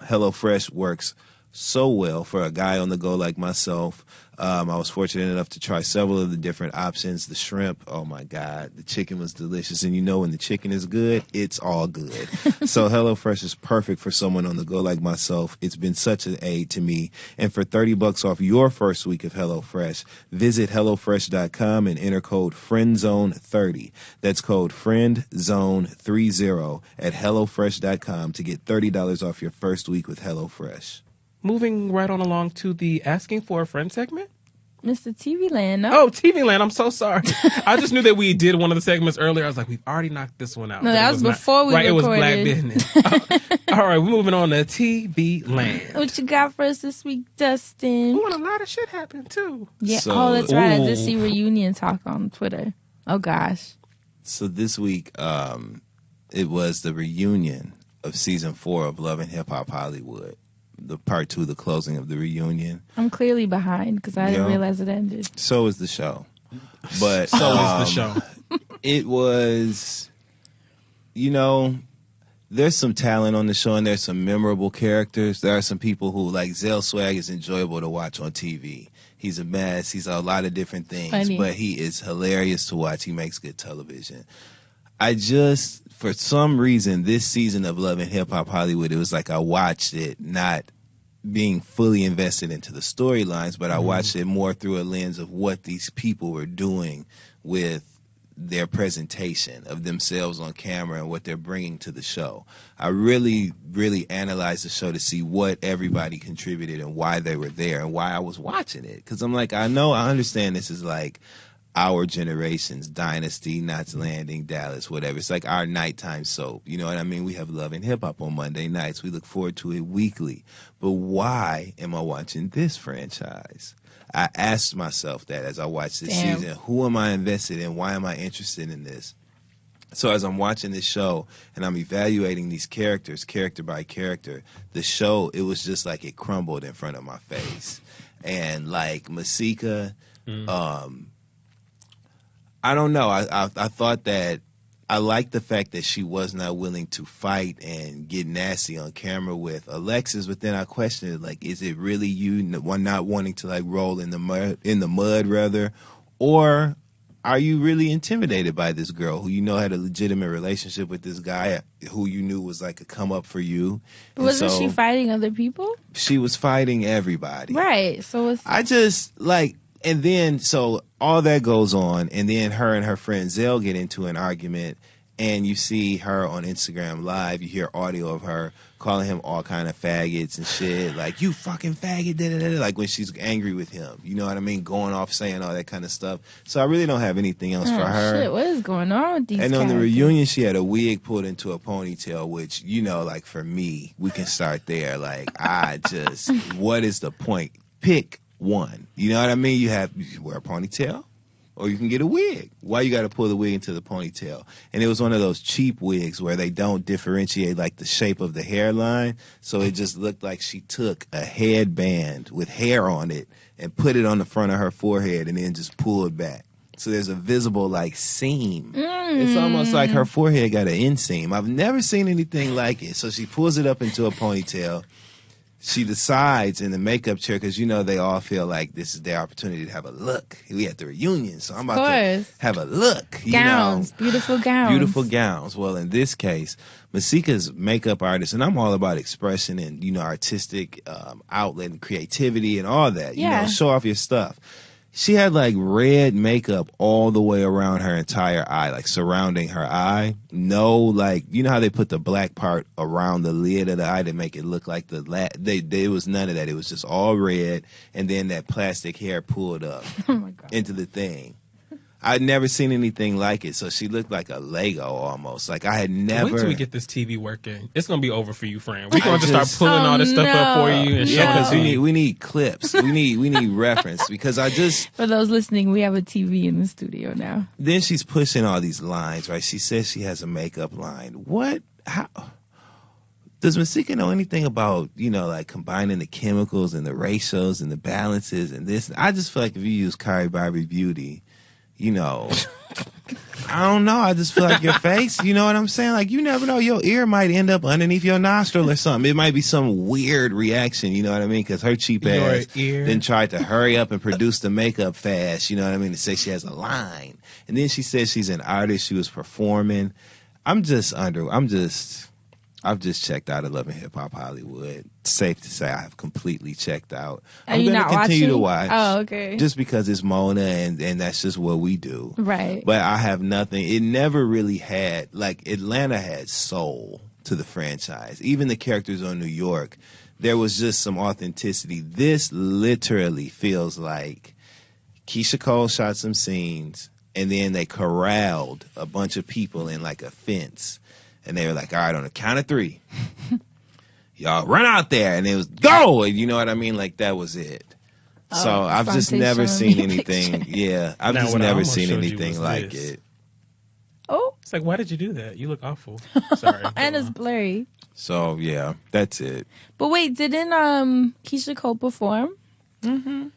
HelloFresh works so well for a guy on the go like myself. I was fortunate enough to try several of the different options. The shrimp, oh my God, the chicken was delicious. And you know when the chicken is good, it's all good. So HelloFresh is perfect for someone on the go like myself. It's been such an aid to me. And for $30 off your first week of HelloFresh, visit HelloFresh.com and enter code FRIENDZONE30. That's code FRIENDZONE30 at HelloFresh.com to get $30 off your first week with HelloFresh. Moving right on along to the Asking for a Friend segment. Mr. TV Land, no? Oh, TV Land, I'm so sorry. I just knew that we did one of the segments earlier. I was like, we've already knocked this one out. No, that was before we recorded. Right, it was Black Business. All right, we're moving on to TV Land. What you got for us this week, Dustin? Ooh, and a lot of shit happened, too. Yeah, that's right. I did see reunion talk on Twitter. Oh, gosh. So this week, it was the reunion of season 4 of Love and Hip Hop Hollywood. The part 2, the closing of the reunion. I'm clearly behind because I didn't realize it ended. So is the show. But so is the show. It was, there's some talent on the show and there's some memorable characters. There are some people who, like Zell Swag, is enjoyable to watch on TV. He's a mess. He's a lot of different things. Funny. But he is hilarious to watch. He makes good television. For some reason, this season of Love and Hip Hop Hollywood, it was like I watched it not being fully invested into the storylines, but I watched it more through a lens of what these people were doing with their presentation of themselves on camera and what they're bringing to the show. I really, really analyzed the show to see what everybody contributed and why they were there and why I was watching it. Because I'm like, I understand this is like our generation's Dynasty, Knots Landing, Dallas, whatever. It's like our nighttime soap. You know what I mean? We have Love and Hip Hop on Monday nights. We look forward to it weekly. But why am I watching this franchise? I asked myself that as I watched this season. Who am I invested in? Why am I interested in this? So as I'm watching this show and I'm evaluating these characters, character by character, the show, it was just like it crumbled in front of my face. And like Masika, I don't know. I thought that I like the fact that she was not willing to fight and get nasty on camera with Alexis, but then I questioned it, like, is it really you not wanting to like roll in the mud rather, or are you really intimidated by this girl who you know had a legitimate relationship with this guy who you knew was like a come up for you? But wasn't she fighting other people? She was fighting everybody. Right. So I just like, and then so all that goes on, and then her and her friend Zell get into an argument, and you see her on Instagram Live. You hear audio of her calling him all kind of faggots and shit, like, you fucking faggot, da, da, da, like when she's angry with him. You know what I mean? Going off saying all that kind of stuff. So I really don't have anything else for her. Shit, what is going on with these And on characters? the reunion, she had a wig pulled into a ponytail, which, you know, like for me, we can start there. Like, what is the point? Pick one. You know what I mean? You wear a ponytail, or you can get a wig. Why you got to pull the wig into the ponytail? And it was one of those cheap wigs where they don't differentiate like the shape of the hairline, so it just looked like she took a headband with hair on it and put it on the front of her forehead and then just pulled back. So there's a visible like seam. It's almost like her forehead got an inseam. I've never seen anything like it. So she pulls it up into a ponytail. She decides in the makeup chair, because you know they all feel like this is their opportunity to have a look. We at the reunion, so I'm about to have a look. Gowns, beautiful gowns. Beautiful gowns. Well, in this case, Masika's makeup artist, and I'm all about expression and, you know, artistic outlet and creativity and all that. Yeah. You know, show off your stuff. She had like red makeup all the way around her entire eye, like surrounding her eye. No, like, you know how they put the black part around the lid of the eye to make it look like there was none of that. It was just all red, and then that plastic hair pulled up into the thing. I'd never seen anything like it, so she looked like a Lego almost. Like I had never. Wait till we get this TV working. It's gonna be over for you, Fran. We're going to start pulling all this stuff up for you and showing because it. we need clips. We need reference, because I just. For those listening, we have a TV in the studio now. Then she's pushing all these lines, right? She says she has a makeup line. What? How? Does Masika know anything about, you know, like combining the chemicals and the ratios and the balances and this? I just feel like if you use Kari Barbie Beauty, you know, I don't know. I just feel like your face, you know what I'm saying? Like, you never know. Your ear might end up underneath your nostril or something. It might be some weird reaction, you know what I mean? Because her cheap ass then tried to hurry up and produce the makeup fast, you know what I mean? To say she has a line. And then she says she's an artist. She was performing. I've just checked out of Love and Hip Hop Hollywood. Safe to say I have completely checked out. I'm going to continue to watch. Oh, okay. Just because it's Mona and that's just what we do. Right. But I have nothing. It never really had, like, Atlanta had soul to the franchise. Even the characters on New York, there was just some authenticity. This literally feels like Keisha Cole shot some scenes, and then they corralled a bunch of people in like a fence. And they were like, all right, on the count of 3, y'all run out there. And it was, go! And you know what I mean? Like, that was it. So I've just never seen anything. Yeah, I've just never seen anything like it. Oh. It's like, why did you do that? You look awful. Sorry. And it's blurry. So, yeah, that's it. But wait, didn't Keisha Cole perform? Mm-hmm.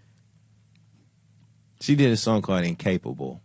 She did a song called Incapable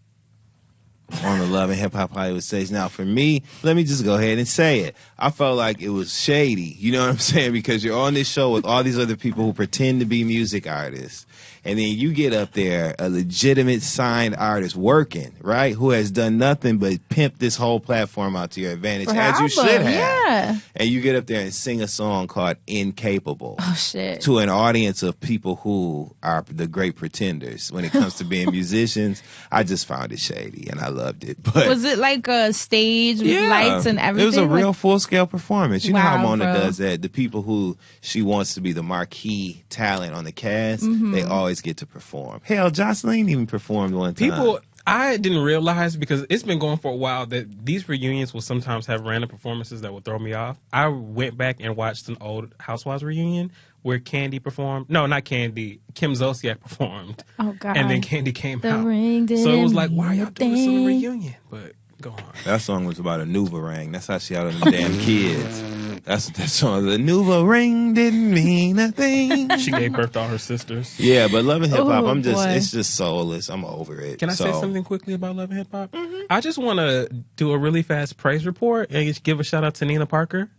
on the Love and Hip Hop Hollywood stage. Now, for me, let me just go ahead and say it. I felt like it was shady. You know what I'm saying? Because you're on this show with all these other people who pretend to be music artists. And then you get up there, a legitimate signed artist working, right? Who has done nothing but pimp this whole platform out to your advantage, as you should have. Yeah. And you get up there and sing a song called Incapable. Oh, shit. To an audience of people who are the great pretenders when it comes to being musicians. I just found it shady, and I loved it. But was it like a stage with lights and everything? It was a real full-scale performance. You know how Mona bro. does that. The people who she wants to be the marquee talent on the cast, they always get to perform. Hell, Jocelyn even performed one time. I didn't realize, because it's been going for a while, that these reunions will sometimes have random performances that will throw me off. I went back and watched an old Housewives reunion where Candy performed. No, not Candy. Kim Zolciak performed. Oh, God. And then Candy came out. Ring so it was like, why are y'all doing this in a reunion? But go on. That song was about a NuvaRing. That's how she out of them damn kids. That's that song. The Nouveau ring didn't mean a thing. She gave birth to all her sisters. Yeah, but Love and Hip Hop, Oh, it's just soulless. I'm over it. Can I say something quickly about Love and Hip Hop? I just want to do a really fast praise report and just give a shout out to Nina Parker.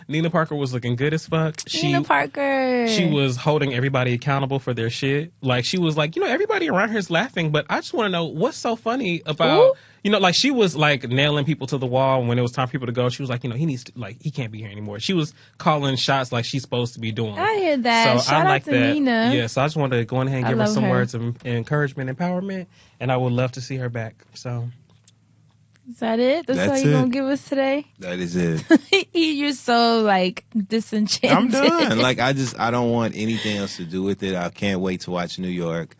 Nina Parker was looking good as fuck. Nina Parker. She was holding everybody accountable for their shit. Like, she was like, everybody around here is laughing, but I just want to know what's so funny about, like, she was like nailing people to the wall when it was time for people to go. She was like, he needs to, like, he can't be here anymore. She was calling shots like she's supposed to be doing. I hear that. So Shout I like out to that. Nina. Yeah, so I just wanted to go in ahead and give her love some her. words of encouragement, empowerment, and I would love to see her back. So. Is that it? That's all you're going to give us today? That is it. You're so, like, disenchanted. I'm done. Like, I don't want anything else to do with it. I can't wait to watch New York.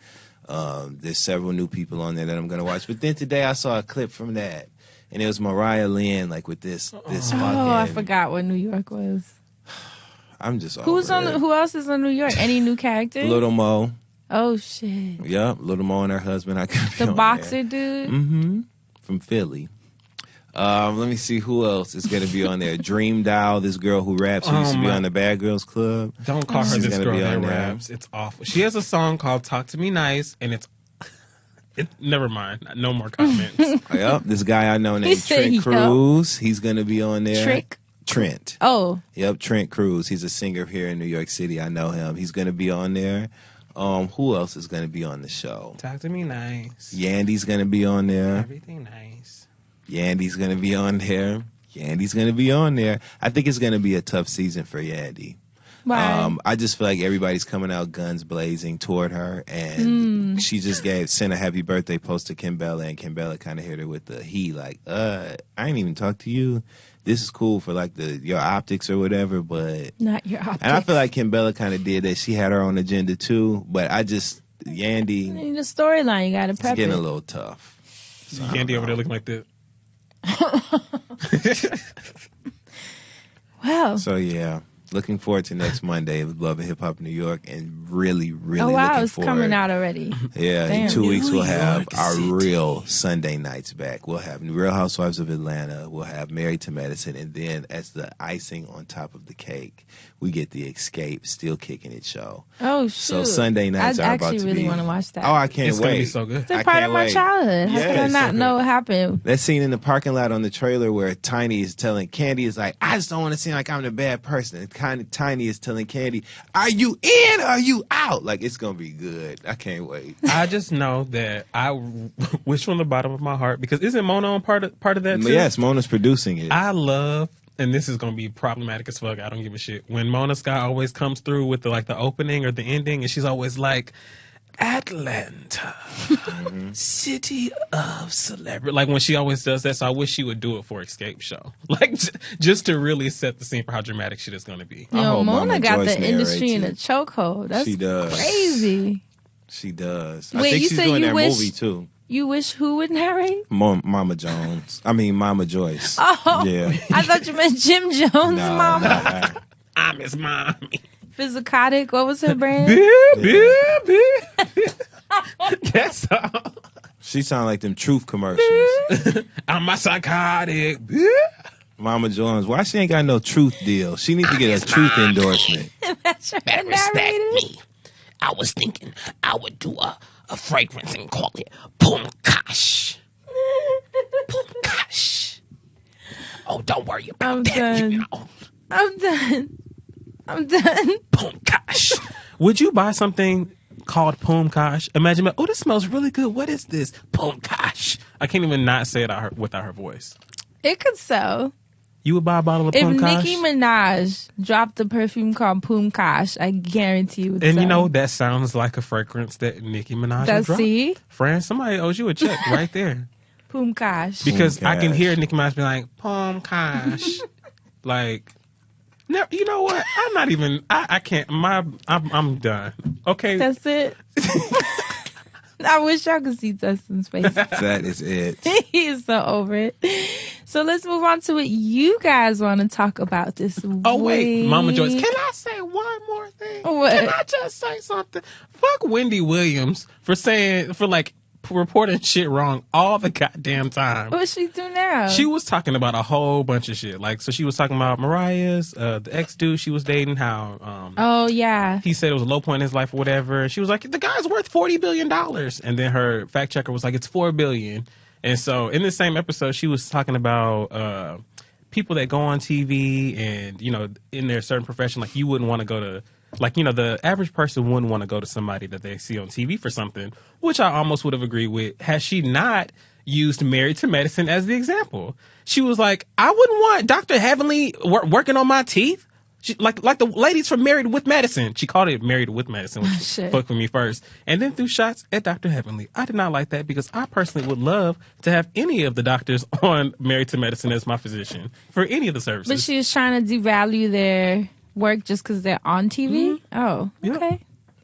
There's several new people on there that I'm going to watch. But then today I saw a clip from that. And it was Mariah Lynn, like, with this fucking... Oh, I forgot what New York was. I'm just over it. Who else is on New York? Any new characters? Little Mo. Oh, shit. Yep, Little Mo and her husband. The boxer dude? Mm-hmm. From Philly. Let me see who else is going to be on there. Dream Doll, this girl who raps, who used to be on the Bad Girls Club. Don't call her this girl that there. raps. It's awful. She has a song called Talk to Me Nice, and never mind. No more comments. Yep, this guy I know named Trent Cruz. He's going to be on there. Trent. Oh. Yep, Trent Cruz. He's a singer here in New York City. I know him. He's going to be on there. Who else is going to be on the show? Talk to Me Nice. Yandy's going to be on there. Everything nice. Yandy's going to be on there. Yandy's going to be on there. I think it's going to be a tough season for Yandy. Why? I just feel like everybody's coming out guns blazing toward her, and she just sent a happy birthday post to Kimbella, and Kimbella kind of hit her with the like, I ain't even talked to you. This is cool for like your optics or whatever, but not your optics. And I feel like Kimbella kind of did that. She had her own agenda too, but Yandy. The storyline, you got to prep it's getting a little tough. So Yandy over there looking like this. Wow. So yeah, looking forward to next Monday with Love and Hip Hop New York, and really looking it's forward. coming out already. Yeah, Damn. in 2 weeks New we'll have York our City. real Sunday nights back. We'll have Real Housewives of Atlanta. We'll have Married to Medicine, and then as the icing on top of the cake, we get the Escape Still Kicking It show. Oh, shoot. So Sunday nights are about to be. I actually really want to watch that. Oh, I can't It's wait. going to be so good. It's a part of my childhood. How can I not know what happened? That scene in the parking lot on the trailer where Tiny is telling Candy is like, I just don't want to seem like I'm the bad person. And Tiny is telling Candy, are you in or are you out? Like, it's going to be good. I can't wait. I just know that I wish from the bottom of my heart, because isn't Mona on part of that too? Yes, Mona's producing it. I love, and this is going to be problematic as fuck, I don't give a shit, when Mona Scott always comes through with the opening or the ending, and she's always like, Atlanta, city of celebrity. Like, when she always does that, so I wish she would do it for Escape Show. Like, just to really set the scene for how dramatic shit is going to be. Mona got the industry in a chokehold. That's she does. Crazy. She does. Wait, I think you she's said doing you that wish- movie too. You wish who would narrate? Mama Jones. I mean, Mama Joyce. Oh, yeah. I thought you meant Jim Jones' mama. I'm his mommy. Physicotic. What was her brand? That's all. She sound like them Truth commercials. I'm a psychotic. Mama Jones. Why she ain't got no Truth deal? She need to get a Truth endorsement. That's her Respect narrator. me. I was thinking I would do a fragrance and call it Pumkash. Pumkash. Oh, don't worry about I'm that. done. You know, I'm done. Pumkash. Would you buy something called Pumkash? Imagine, oh, this smells really good. What is this? Pumkash. I can't even not say it without her voice. It could sell. You would buy a bottle of If Pumkash? Nicki Minaj dropped a perfume called Pumkash, I guarantee you it would And sell. you know, that sounds like a fragrance that Nicki Minaj would drop. See? Fran, somebody owes you a check right there. Pumkash. Because I can Pumkash. hear Nicki Minaj be like, Pumkash. Like, no, you know what? I'm not even, I can't, I'm done. Okay. That's it. I wish y'all could see Dustin's face. That is it. He is so over it. So let's move on to what you guys want to talk about this week. Oh, wait, Mama Joyce, can I say one more thing? What? Can I just say something? Fuck Wendy Williams for reporting shit wrong all the goddamn time. What she do now? She was talking about a whole bunch of shit. Like, so she was talking about Mariah's, the ex-dude she was dating, how, oh, yeah. he said it was a low point in his life or whatever. And she was like, the guy's worth $40 billion. And then her fact checker was like, it's $4 billion. And so in this same episode, she was talking about, people that go on TV and, you know, in their certain profession, like you wouldn't want to go to, like, you know, the average person wouldn't want to go to somebody that they see on TV for something, which I almost would have agreed with had she not used Married to Medicine as the example. She was like, I wouldn't want Dr. Heavenly working on my teeth. She, like the ladies from Married with Medicine. She called it Married with Medicine, which fucked with me first. And then threw shots at Dr. Heavenly. I did not like that because I personally would love to have any of the doctors on Married to Medicine as my physician for any of the services. But she was trying to devalue their work just because they're on TV? Mm-hmm. Oh, okay. Yep.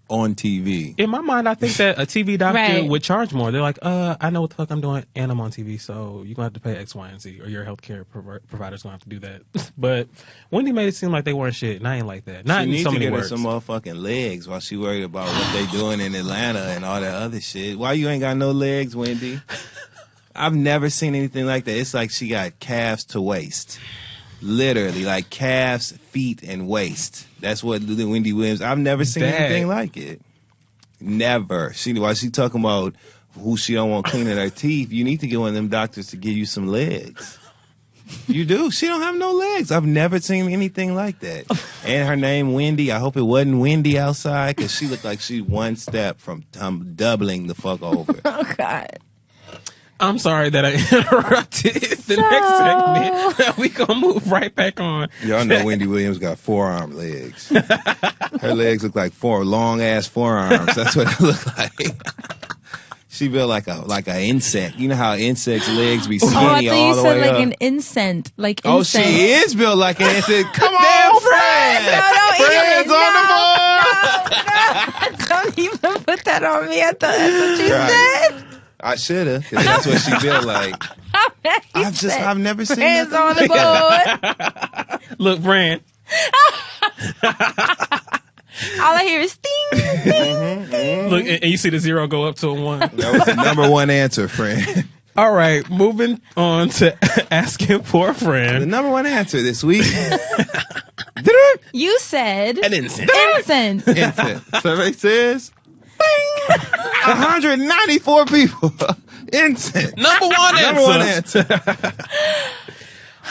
On TV. In my mind, I think that a TV doctor Right. would charge more. They're like, I know what the fuck I'm doing, and I'm on TV, so you're going to have to pay X, Y, and Z, or your healthcare provider's going to have to do that. But Wendy made it seem like they weren't shit, and I ain't like that. Not She in needs so to many get her words. some motherfucking legs while she worried about what they doing in Atlanta and all that other shit. Why you ain't got no legs, Wendy? I've never seen anything like that. It's like she got calves to waist. Literally, like calves, feet, and waist. That's what Wendy Williams. I've never seen anything like it. Never. While she talking about who she don't want cleaning her teeth, you need to get one of them doctors to give you some legs. You do. She don't have no legs. I've never seen anything like that. And her name Wendy. I hope it wasn't windy outside because she looked like she one step from doubling the fuck over. Oh, God. I'm sorry that I interrupted the next segment. We gonna move right back on. Y'all know Wendy Williams got forearm legs. Her legs look like four long ass forearms. That's what it look like. She built like a insect. You know how insects' legs be skinny I thought all you the said way like up. an incense. Like Oh, incense. she is built like an insect. Come Damn, on, Fran. Fran. No, Fran's on the board. no, don't even put that on me. I thought that's what you Right. said. I should have. That's what she built like. I've never seen Friends on nothing the like that. board. Look, Fran. All I hear is ding. Look, and you see the 0 go up to a 1. That was the number one answer, Fran. All right, moving on to asking for a The friend. number one answer this week. You said An incense. incense. Instant. Survey says 194 people. Instant. Number one answer. Number one answer.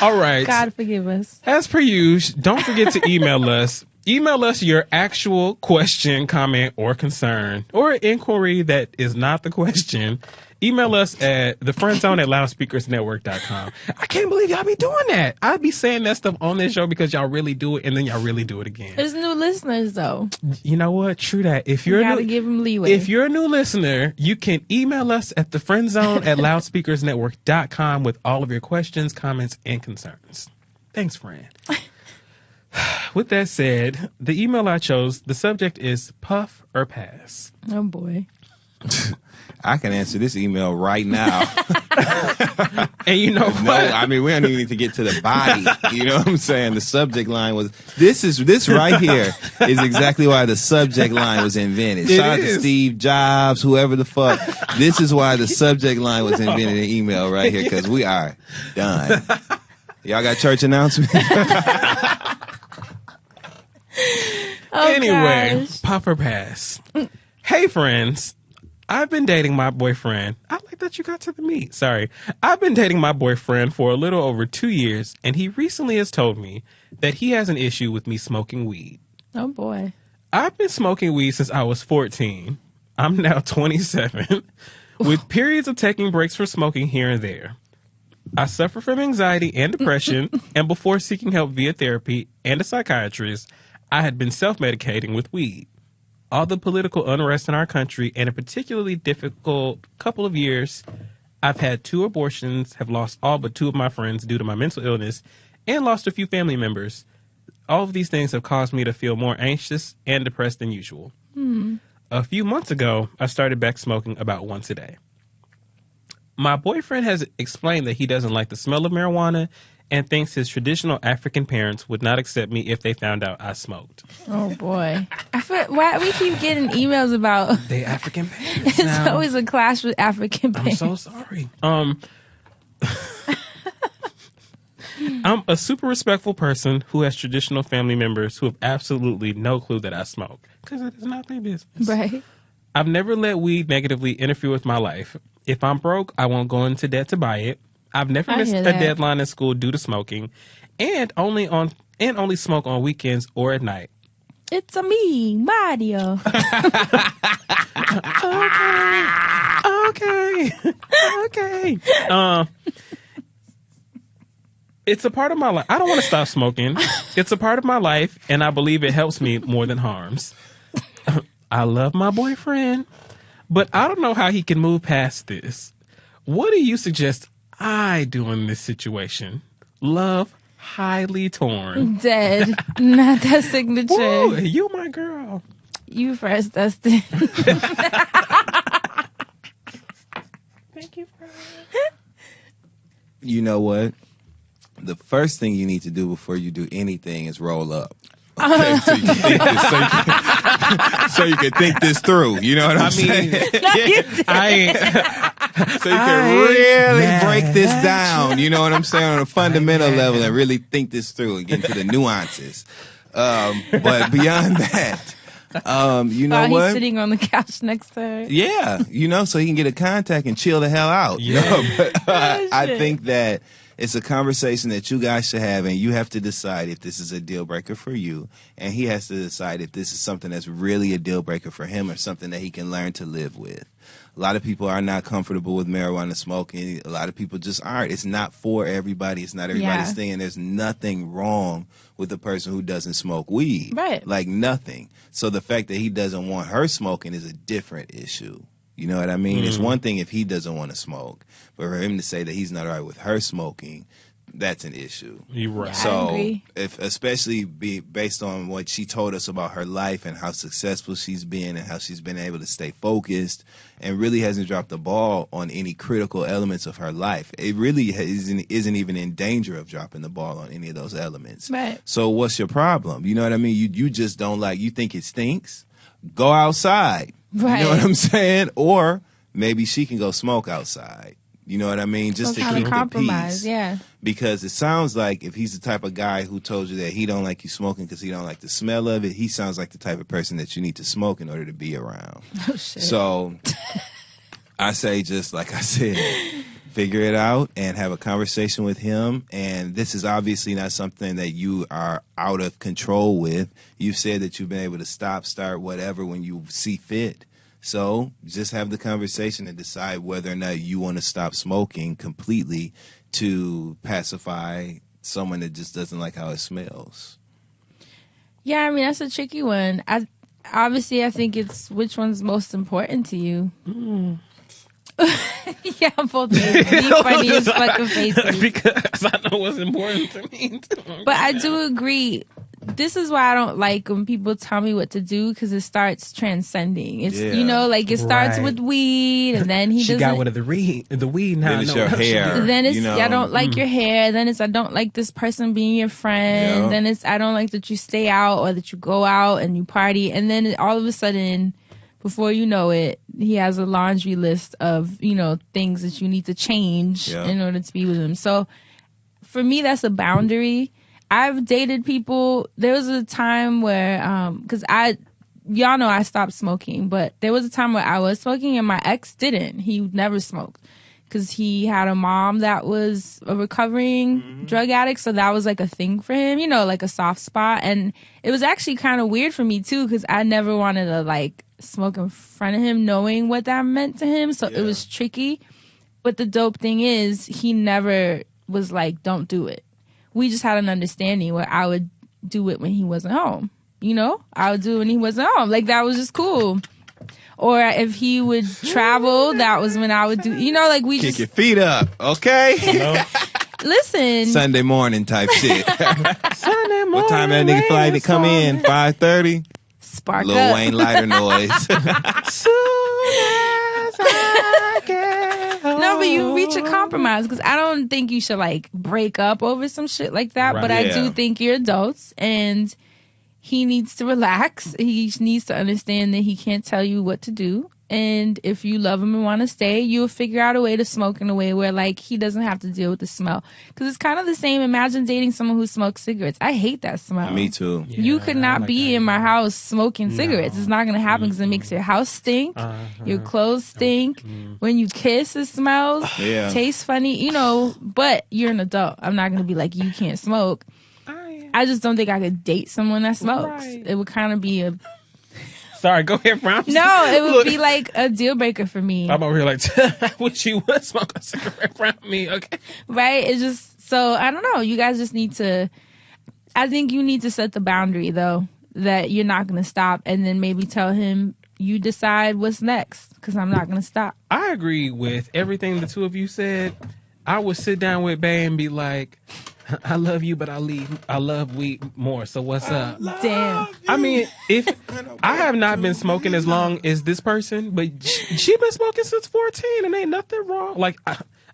All right. God forgive us. As per usual, don't forget to email us. Email us your actual question, comment, or concern, or inquiry that is not the question. Email us at thefriendzone@loudspeakersnetwork.com. I can't believe y'all be doing that. I be saying that stuff on this show because y'all really do it, and then y'all really do it again. There's new listeners though. You know what? True that. If You you're gotta new, give them leeway. if you're a new listener, you can email us at thefriendzone@loudspeakersnetwork.com with all of your questions, comments, and concerns. Thanks, Fran. With that said, the email I chose, the subject is puff or pass. Oh boy. I can answer this email right now. And you know what? No, I mean, we don't even need to get to the body. You know what I'm saying? The subject line was, this right here is exactly why the subject line was invented. It Shout out to is. Steve Jobs, whoever the fuck. This is why the subject line was invented in email right here, because we are done. Y'all got church announcements? Oh, Anyway, gosh. puff or pass. Hey, friends. I've been dating my boyfriend. I like that you got to the meat. Sorry. I've been dating my boyfriend for a little over 2 years, and he recently has told me that he has an issue with me smoking weed. Oh boy. I've been smoking weed since I was 14. I'm now 27, with periods of taking breaks from smoking here and there. I suffer from anxiety and depression, and before seeking help via therapy and a psychiatrist, I had been self-medicating with weed. All the political unrest in our country and a particularly difficult couple of years, I've had 2 abortions, have lost all but 2 of my friends due to my mental illness, and lost a few family members. All of these things have caused me to feel more anxious and depressed than usual. A few months ago, I started back smoking about once a day. My boyfriend has explained that he doesn't like the smell of marijuana and thinks his traditional African parents would not accept me if they found out I smoked. Oh boy. Why we keep getting emails about They African parents it's now. always a clash with African I'm parents. so sorry. I'm a super respectful person who has traditional family members who have absolutely no clue that I smoke because it is not their business. Right. I've never let weed negatively interfere with my life. If I'm broke, I won't go into debt to buy it. I've never missed a deadline in school due to smoking, and only smoke on weekends or at night. It's a me, Mario. Okay. It's a part of my life. I don't want to stop smoking. It's a part of my life, and I believe it helps me more than harms. I love my boyfriend, but I don't know how he can move past this. What do you suggest I do in this situation? Love, highly torn. Dead. Not that signature. Woo, you my girl. You first, Dustin. Thank you, Fran. You know what? The first thing you need to do before you do anything is roll up. Okay, so you can think this through. You know what I'm saying? No, you didn't. So you can really break this down. You know what I'm saying, on a fundamental level, and really think this through and get into the nuances. But beyond that, you know what? He's sitting on the couch next to her. Yeah, so he can get a contact and chill the hell out. Yeah. But I think that it's a conversation that you guys should have, and you have to decide if this is a deal breaker for you, and he has to decide if this is something that's really a deal breaker for him or something that he can learn to live with. A lot of people are not comfortable with marijuana smoking. A lot of people just aren't. It's not for everybody. It's not everybody's thing, and there's nothing wrong with a person who doesn't smoke weed. Right. Like nothing. So the fact that he doesn't want her smoking is a different issue. You know what I mean? It's one thing if he doesn't want to smoke, but for him to say that he's not all right with her smoking, that's an issue. You're right. I So, agree. especially based on what she told us about her life and how successful she's been and how she's been able to stay focused and really hasn't dropped the ball on any critical elements of her life. It really isn't even in danger of dropping the ball on any of those elements. Right. So what's your problem? You know what I mean? You just don't you think it stinks? Go outside. Right. You know what I'm saying? Or maybe she can go smoke outside. You know what I mean? Just Some to kind keep of the compromise, peace. yeah. Because it sounds like if he's the type of guy who told you that he don't like you smoking because he don't like the smell of it, he sounds like the type of person that you need to smoke in order to be around. Oh, shit. So I say, just like I said, figure it out and have a conversation with him. And this is obviously not something that you are out of control with. You've said that you've been able to stop, start, whatever when you see fit. So just have the conversation and decide whether or not you want to stop smoking completely to pacify someone that just doesn't like how it smells. Yeah, I mean, that's a tricky one. I think it's which one's most important to you. Yeah, both ways. The funniest fucking faces. Because I know what's important to me. But I do agree. This is why I don't like when people tell me what to do, because it starts transcending. It's it starts Right. with weed, and then She doesn't. got rid of the weed. Now Then I it's know your what she hair. did. Then it's You know, I don't like your hair. Then it's I don't like this person being your friend. Yeah. Then it's I don't like that you stay out or that you go out and you party. And then all of a sudden, before you know it, he has a laundry list of things that you need to change in order to be with him. So for me, that's a boundary. I've dated people. There was a time where, because y'all know I stopped smoking, but there was a time where I was smoking and my ex didn't. He never smoked because he had a mom that was a recovering drug addict. So that was like a thing for him, like a soft spot. And it was actually kind of weird for me too, because I never wanted to smoke in front of him knowing what that meant to him. So it was tricky. But the dope thing is he never was like, don't do it. We just had an understanding where I would do it when he wasn't home. I would do it when he wasn't home. Like, that was just cool. Or if he would travel, that was when I would do, we Kick just. your feet up, okay? Listen. Sunday morning type shit. Sunday morning. What time that nigga flight to come in? 5:30? Spark Lil up. Wayne lighter noise. No, No, but you reach a compromise because I don't think you should like break up over some shit like that. Right. But I do Yeah. think you're adults and he needs to relax. He needs to understand that he can't tell you what to do. And if you love him and want to stay, you'll figure out a way to smoke in a way where like he doesn't have to deal with the smell. Because it's kind of the same. Imagine dating someone who smokes cigarettes. I hate that smell. Me too. Yeah, You could I not like be that. in my house smoking No. cigarettes. It's not going to happen because it makes your house stink. Uh-huh. Your clothes stink. Mm. When you kiss, it smells. Yeah. Tastes funny, you know, but you're an adult. I'm not going to be like, you can't smoke. I just don't think I could date someone that smokes. Right. It would kind of be a... Sorry, go ahead, Fran. No, it would Look, be like a deal breaker for me. I'm over here like, I wish you would smoke a cigarette from me, okay? Right? It's just... So, I don't know. You guys just need to... I think you need to set the boundary, though, that you're not going to stop, and then maybe tell him you decide what's next, because I'm not going to stop. I agree with everything the two of you said. I would sit down with Bay and be like, I love you, but I love weed more. So what's up? Damn. I mean, if I have not been smoking as long as this person, but she been smoking since 14 and ain't nothing wrong. Like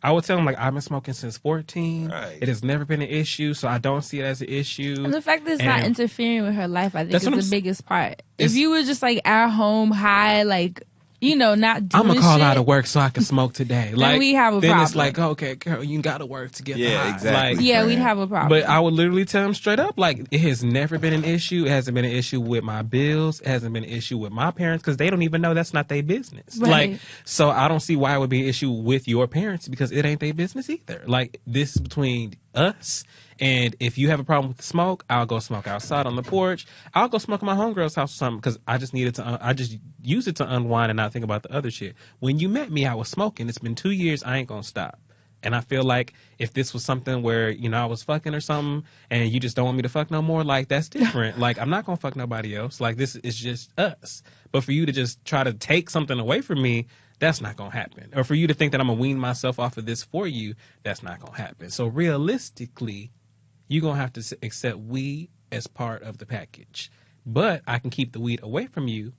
I would tell him like I've been smoking since 14. Right. It has never been an issue, so I don't see it as an issue. And the fact that it's not And- interfering with her life, I think, That's is what the I'm biggest part. It's- If you were just like at home, high, like, you know, not doing I'm gonna call shit, out of work so I can smoke today. Like we have a then it's problem. like, okay, girl, you gotta work to get the Yeah, high. exactly. Like, yeah, we'd Fran. have a problem. but I would literally tell him straight up, like, it has never been an issue. It hasn't been an issue with my bills. It hasn't been an issue with my parents because they don't even know that's not their business. Right. Like, so I don't see why it would be an issue with your parents because it ain't their business either. Like, this is between us. And if you have a problem with the smoke, I'll go smoke outside on the porch. I'll go smoke at my homegirl's house or something because I just needed to. I just use it to unwind and not think about the other shit. When you met me, I was smoking. It's been 2 years. I ain't gonna stop. And I feel like if this was something where, you know, I was fucking or something and you just don't want me to fuck no more, like, that's different. Like, I'm not going to fuck nobody else. Like, this is just us. But for you to just try to take something away from me, that's not going to happen. Or for you to think that I'm going to wean myself off of this for you, that's not going to happen. So realistically, you're going to have to accept weed as part of the package. But I can keep the weed away from you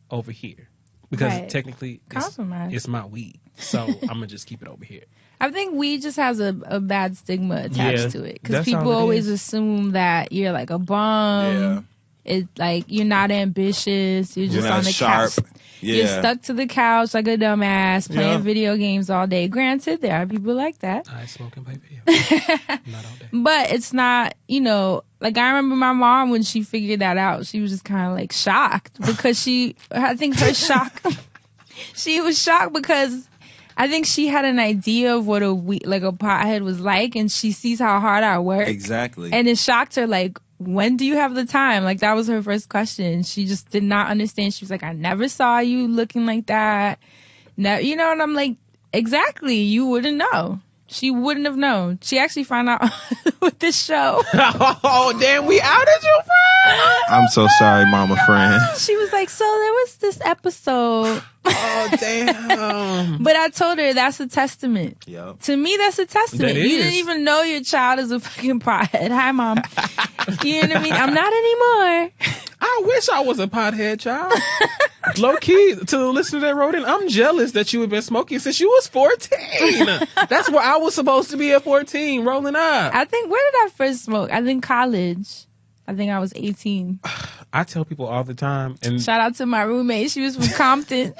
over here. Because Right. technically, Compromise. it's my weed. So I'm going to just keep it over here. I think weed just has a bad stigma attached Yeah, to it because that's all people it always is. assume that you're like a bum. Yeah. It's like you're not ambitious. You're just not on the sharp. couch. Yeah. You're stuck to the couch like a dumbass playing Yeah. video games all day. Granted, there are people like that. I smoke and play video. Not all day. But it's not, you know, like I remember my mom when she figured that out, she was just kind of like shocked because I think her shock, she was shocked because I think she had an idea of what a pothead was like and she sees how hard I work. Exactly. And it shocked her like, when do you have the time? Like that was her first question. She just did not understand. She was like, I never saw you looking like that. No, you know, and I'm like, exactly. You wouldn't know. She wouldn't have known. She actually found out with this show. Oh, damn, we outed you, friend. I'm so sorry, Mama Fran. She was like, so there was this episode. Oh, damn. But I told her that's a testament. Yep. To me, that's a testament. That You is. didn't even know your child is a fucking pothead. Hi, Mom. You know what I mean? I'm not anymore. I wish I was a pothead child. Low key, to the listener that wrote in, I'm jealous that you have been smoking since you was 14. That's where I was supposed to be at 14, rolling up. I think, where did I first smoke? I think college. I think I was 18. I tell people all the time, and Shout out to my roommate. She was from Compton.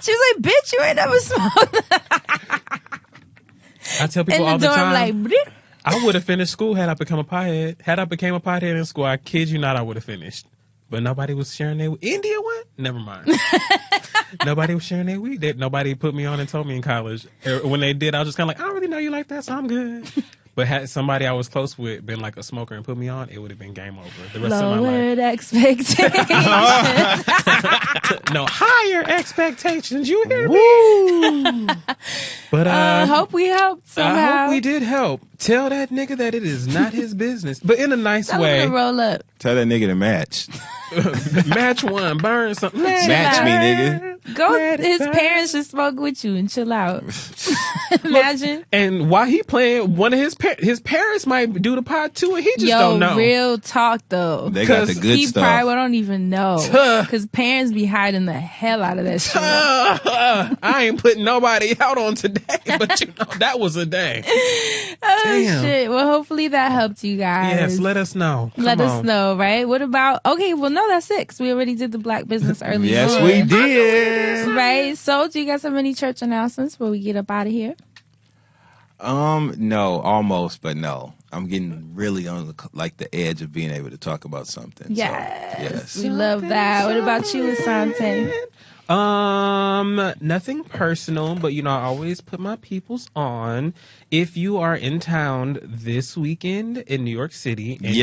She was like, bitch, you ain't never smoked. I tell people In the all the dorm, time, like, "Bleh." I would have finished school had I become a pothead. Had I became a pothead in school, I kid you not, I would have finished. But nobody was sharing their weed. India went? Never mind. Nobody was sharing their weed. Nobody put me on and told me in college. When they did, I was just kind of like, I don't really know you like that, so I'm good. But had somebody I was close with been like a smoker and put me on, it would have been game over. The rest of my life. Lowered expectations. No, higher expectations. You hear me? But Hope we helped somehow. I hope we did help. Tell that nigga that it is not his business, but in a nice Tell him way. to roll up. Tell that nigga to match. Match one, burn something. Match me, nigga. His parents should smoke with you and chill out. Imagine. And while he playing, one of his parents might do the pod too, and he just don't know. Real talk though. They got the good he stuff. Probably don't even know. Because parents be hiding the hell out of that shit. I ain't putting nobody out on today, but that was a day. Oh, damn. Shit. Well, hopefully that helped you guys. Yes, let us know. Let us know, right? What about, okay, well, no, that's it. 'Cause we already did the black business earlier. Yes, we did. Right? So, do you guys have any church announcements before we get up out of here? No, almost, but no. I'm getting really on the edge of being able to talk about something. Yes. So, We love that. What about you, Asante? Nothing personal, but I always put my peoples on. If you are in town this weekend in New York City, and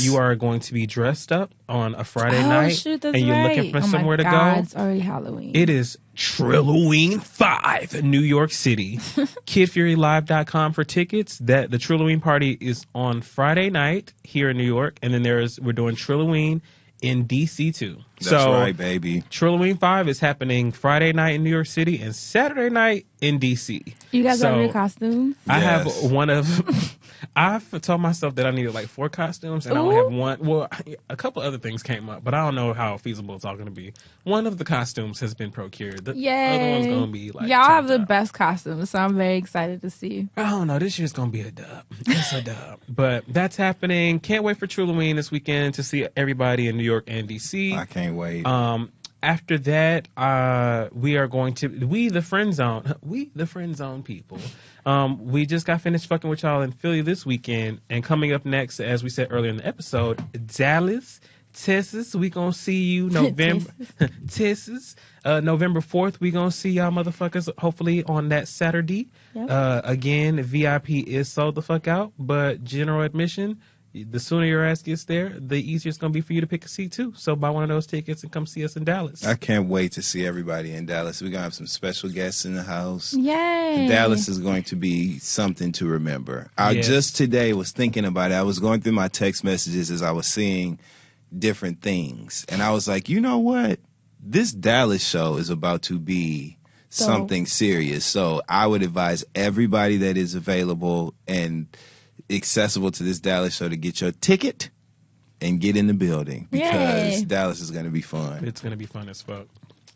you are going to be dressed up on a Friday night, shoot, that's and you're right. looking for somewhere to go. go, It's already Halloween. it is Trilloween 5, New York City. KidFuryLive.com for tickets. The Trilloween party is on Friday night here in New York, and then we're doing Trilloween in DC too. That's right, baby. Trilloween 5 is happening Friday night in New York City and Saturday night in DC. You guys have your costumes? I have one of. I've told myself that I needed like 4 costumes, and I only have one. Well, a couple other things came up, but I don't know how feasible it's all going to be. One of the costumes has been procured. The other one's going to be like. Y'all have the best costumes, so I'm very excited to see. I don't know. This year's going to be a dub. It's a dub. But that's happening. Can't wait for Trilloween this weekend to see everybody in New York and DC. I can't wait. After that, we are going to the friend zone people. We just got finished fucking with y'all in Philly this weekend, and coming up next, as we said earlier in the episode, Dallas, Texas. We gonna see you November Texas. November 4th, we gonna see y'all motherfuckers hopefully on that Saturday. Yep. Again, VIP is sold the fuck out, but general admission. The sooner your ass gets there, the easier it's going to be for you to pick a seat, too. So buy one of those tickets and come see us in Dallas. I can't wait to see everybody in Dallas. We're going to have some special guests in the house. Yay. Dallas is going to be something to remember. I just today was thinking about it. I was going through my text messages as I was seeing different things. And I was like, you know what? This Dallas show is about to be something serious. So I would advise everybody that is available and accessible to this Dallas show to get your ticket and get in the building, because Dallas is going to be fun. It's going to be fun as fuck.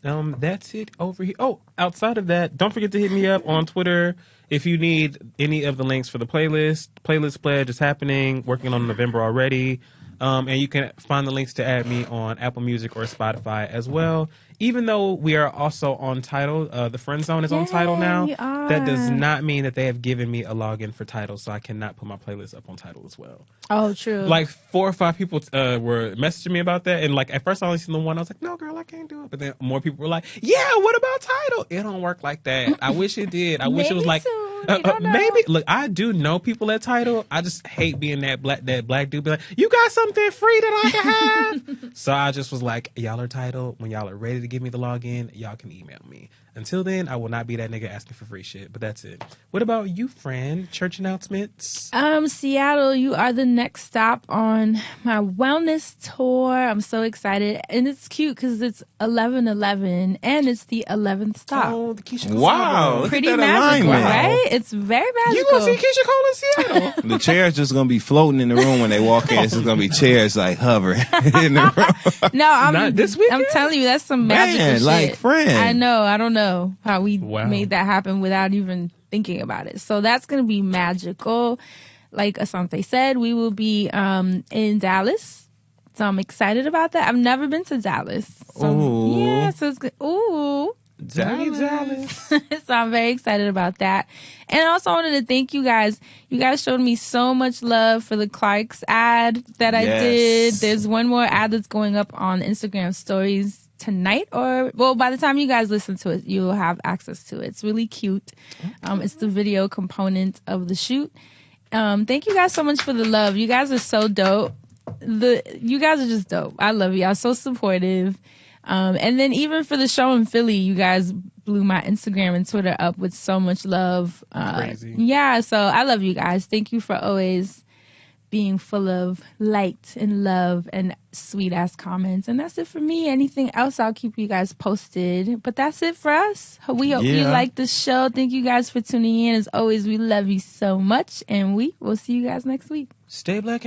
That's it over here. Oh, outside of that, don't forget to hit me up on Twitter if you need any of the links for the playlist. Playlist pledge is happening, working on November already. And you can find the links to add me on Apple Music or Spotify as well. Even though we are also on Tidal, the Friend Zone is on Tidal now. That does not mean that they have given me a login for Tidal, so I cannot put my playlist up on Tidal as well. Oh, true. Like 4 or 5 people were messaging me about that, and like at first I only seen the one. I was like, no, girl, I can't do it. But then more people were like, yeah, what about Tidal? It don't work like that. I wish it did. I wish it was like. Maybe. Look, I do know people at Tidal. I just hate being that black dude be like, you got something free that I can have? So I just was like, y'all are Tidal. When y'all are ready to give me the login, y'all can email me. Until then, I will not be that nigga asking for free shit. But that's it. What about you, Fran? Church announcements? Seattle, you are the next stop on my wellness tour. I'm so excited. And it's cute because it's 11/11 and it's the 11th stop. Oh, the Keisha Cole. Wow. Pretty magical, right? It's very magical. You gonna see Keisha Cole in Seattle? The chairs just gonna be floating in the room when they walk in. It's just gonna be chairs like hovering in the room. No, Not this weekend? I'm telling you, that's some magical shit. Like Fran. I know. I don't know how we made that happen without even thinking about it. So that's going to be magical. Like Asante said, we will be in Dallas. So I'm excited about that. I've never been to Dallas. So, yeah, so it's good. Ooh. Dallas. So I'm very excited about that. And I also wanted to thank you guys. You guys showed me so much love for the Clark's ad that I did. There's one more ad that's going up on Instagram stories tonight, or by the time you guys listen to it, you'll have access to it. It's really cute. It's the video component of the shoot. Thank you guys so much for the love. You guys are so dope. You guys are just dope. I love y'all. So supportive. And then even for the show in Philly, you guys blew my Instagram and Twitter up with so much love. Crazy. Yeah, so I love you guys. Thank you for always being full of light and love and sweet ass comments. And that's it for me. Anything else, I'll keep you guys posted. But that's it for us. We hope you like the show. Thank you guys for tuning in. As always, we love you so much, and we will see you guys next week. Stay black.